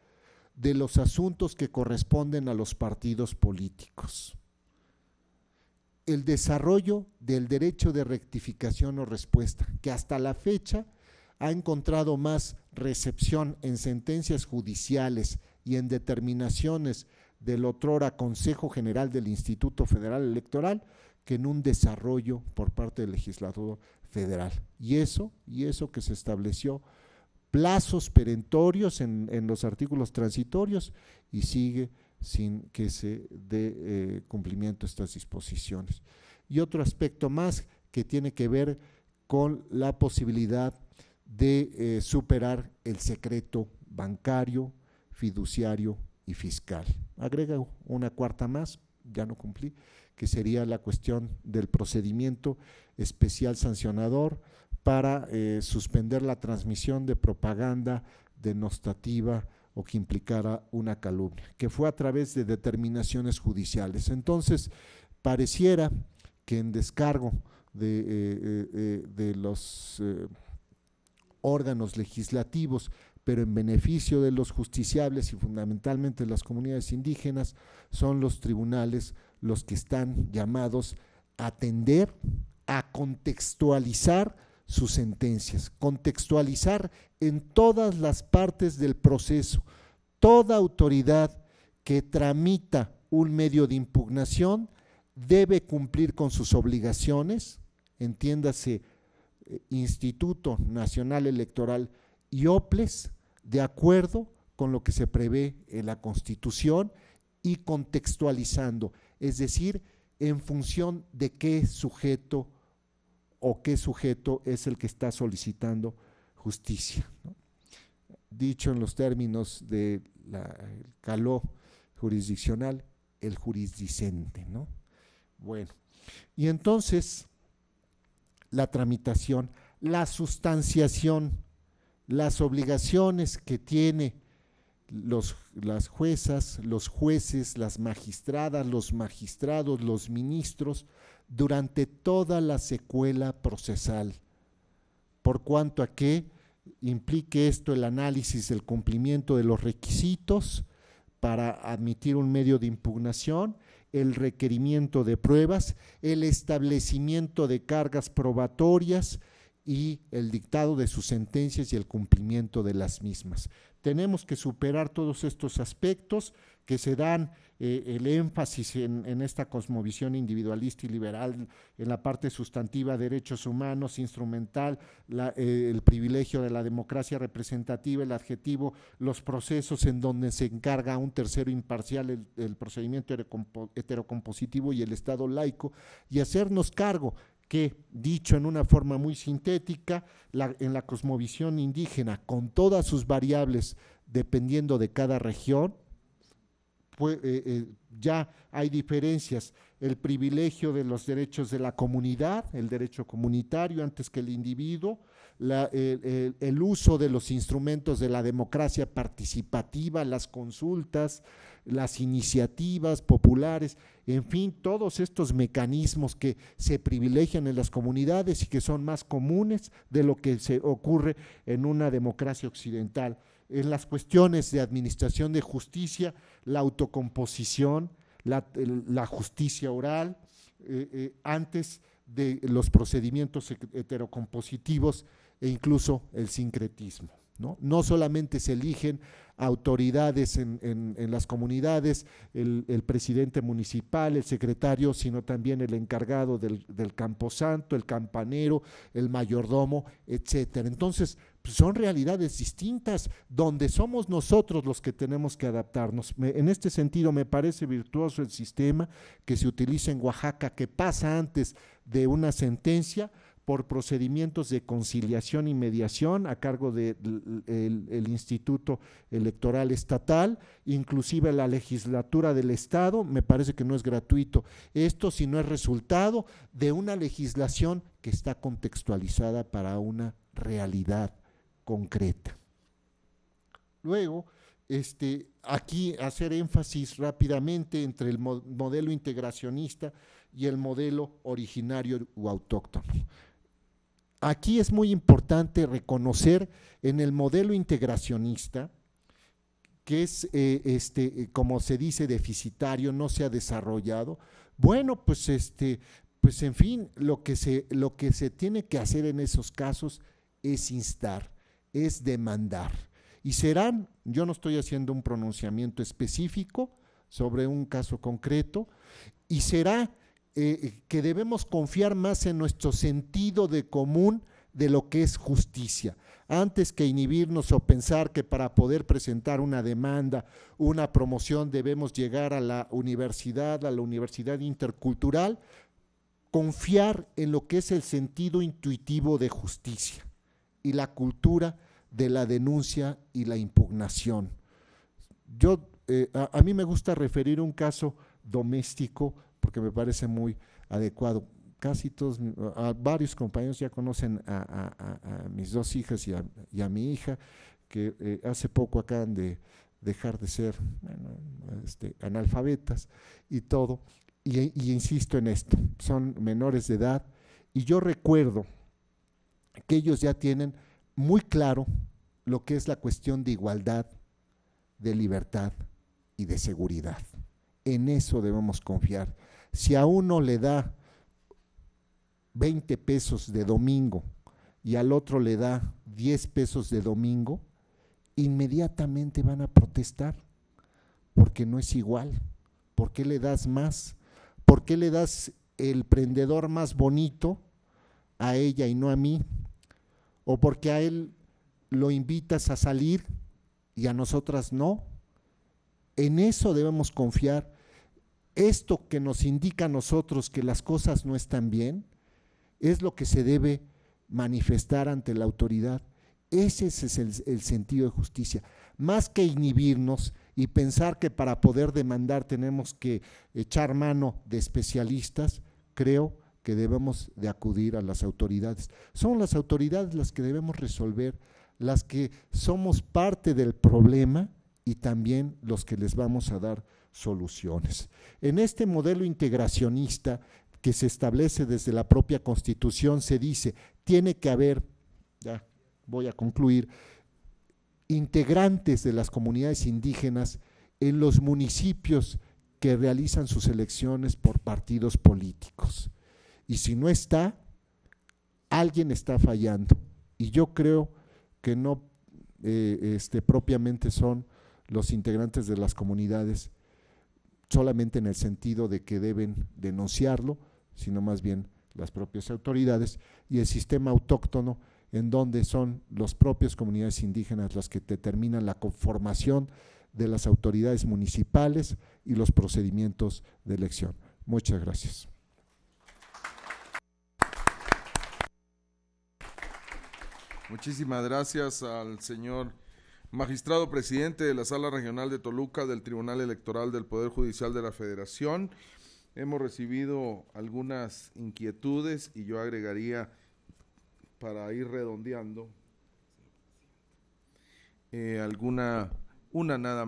de los asuntos que corresponden a los partidos políticos. El desarrollo del derecho de rectificación o respuesta, que hasta la fecha ha encontrado más recepción en sentencias judiciales y en determinaciones del otrora Consejo General del Instituto Federal Electoral que en un desarrollo por parte del legislador federal. Y eso que se estableció plazos perentorios en los artículos transitorios y sigue sin que se dé cumplimiento a estas disposiciones. Y otro aspecto más que tiene que ver con la posibilidad de superar el secreto bancario, fiduciario y fiscal. Agrega una cuarta más, ya no cumplí, que sería la cuestión del procedimiento especial sancionador para suspender la transmisión de propaganda denostativa o que implicara una calumnia, que fue a través de determinaciones judiciales. Entonces, pareciera que en descargo de los órganos legislativos, pero en beneficio de los justiciables y fundamentalmente de las comunidades indígenas, son los tribunales los que están llamados a atender, a contextualizar sus sentencias, contextualizar en todas las partes del proceso. Toda autoridad que tramita un medio de impugnación debe cumplir con sus obligaciones, entiéndase Instituto Nacional Electoral y OPLES, de acuerdo con lo que se prevé en la Constitución y contextualizando, es decir, en función de qué sujeto o qué sujeto es el que está solicitando justicia, ¿no? Dicho en los términos del caló jurisdiccional, el jurisdicente, ¿no? Bueno, y entonces la tramitación, la sustanciación, las obligaciones que tiene las juezas, los jueces, las magistradas, los magistrados, los ministros, durante toda la secuela procesal, por cuanto a que implique esto el análisis del cumplimiento de los requisitos para admitir un medio de impugnación, el requerimiento de pruebas, el establecimiento de cargas probatorias y el dictado de sus sentencias y el cumplimiento de las mismas. tenemos que superar todos estos aspectos que se dan el énfasis en esta cosmovisión individualista y liberal, en la parte sustantiva, derechos humanos, instrumental, el privilegio de la democracia representativa, el adjetivo, los procesos en donde se encarga a un tercero imparcial el procedimiento heterocompositivo y el Estado laico, y hacernos cargo que, dicho en una forma muy sintética, en la cosmovisión indígena, con todas sus variables dependiendo de cada región, ya hay diferencias, el privilegio de los derechos de la comunidad, el derecho comunitario antes que el individuo, el uso de los instrumentos de la democracia participativa, las consultas, las iniciativas populares, en fin, todos estos mecanismos que se privilegian en las comunidades y que son más comunes de lo que se ocurre en una democracia occidental. En las cuestiones de administración de justicia, la autocomposición, la justicia oral, antes de los procedimientos heterocompositivos e incluso el sincretismo, ¿no? No solamente se eligen autoridades en las comunidades, el presidente municipal, el secretario, sino también el encargado del camposanto, el campanero, el mayordomo, etcétera. Entonces, pues son realidades distintas donde somos nosotros los que tenemos que adaptarnos. En este sentido me parece virtuoso el sistema que se utiliza en Oaxaca, que pasa antes de una sentencia por procedimientos de conciliación y mediación a cargo del Instituto Electoral Estatal, inclusive la legislatura del Estado. Me parece que no es gratuito esto, sino es resultado de una legislación que está contextualizada para una realidad concreta. Luego, aquí hacer énfasis rápidamente entre el modelo integracionista y el modelo originario u autóctono. Aquí es muy importante reconocer en el modelo integracionista, que es, como se dice, deficitario, no se ha desarrollado. Bueno, pues en fin, lo que se tiene que hacer en esos casos es instar, es demandar. Y serán, yo no estoy haciendo un pronunciamiento específico sobre un caso concreto, y será que debemos confiar más en nuestro sentido de común de lo que es justicia, antes que inhibirnos o pensar que para poder presentar una demanda, una promoción, debemos llegar a la universidad intercultural, confiar en lo que es el sentido intuitivo de justicia y la cultura de la denuncia y la impugnación. A mí me gusta referir un caso doméstico porque me parece muy adecuado. Casi todos, varios compañeros ya conocen a mis dos hijas y a mi hija, que hace poco acaban de dejar de ser analfabetas y todo, y insisto en esto, son menores de edad, y yo recuerdo que ellos ya tienen muy claro lo que es la cuestión de igualdad, de libertad y de seguridad. En eso debemos confiar. Si a uno le da 20 pesos de domingo y al otro le da 10 pesos de domingo, inmediatamente van a protestar, porque no es igual. ¿Por qué le das más? ¿Por qué le das el prendedor más bonito a ella y no a mí? ¿O porque a él lo invitas a salir y a nosotras no? En eso debemos confiar. Esto que nos indica a nosotros que las cosas no están bien, es lo que se debe manifestar ante la autoridad. Ese es el sentido de justicia. Más que inhibirnos y pensar que para poder demandar tenemos que echar mano de especialistas, creo que debemos de acudir a las autoridades. Son las autoridades las que debemos resolver, las que somos parte del problema y también los que les vamos a dar soluciones. En este modelo integracionista que se establece desde la propia Constitución, se dice, tiene que haber, ya voy a concluir, integrantes de las comunidades indígenas en los municipios que realizan sus elecciones por partidos políticos. Y si no está, alguien está fallando. Y yo creo que no propiamente son los integrantes de las comunidades, solamente en el sentido de que deben denunciarlo, sino más bien las propias autoridades, y el sistema autóctono, en donde son las propias comunidades indígenas las que determinan la conformación de las autoridades municipales y los procedimientos de elección. Muchas gracias. Muchísimas gracias al señor magistrado presidente de la Sala Regional de Toluca del Tribunal Electoral del Poder Judicial de la Federación. Hemos recibido algunas inquietudes y yo agregaría, para ir redondeando, una nada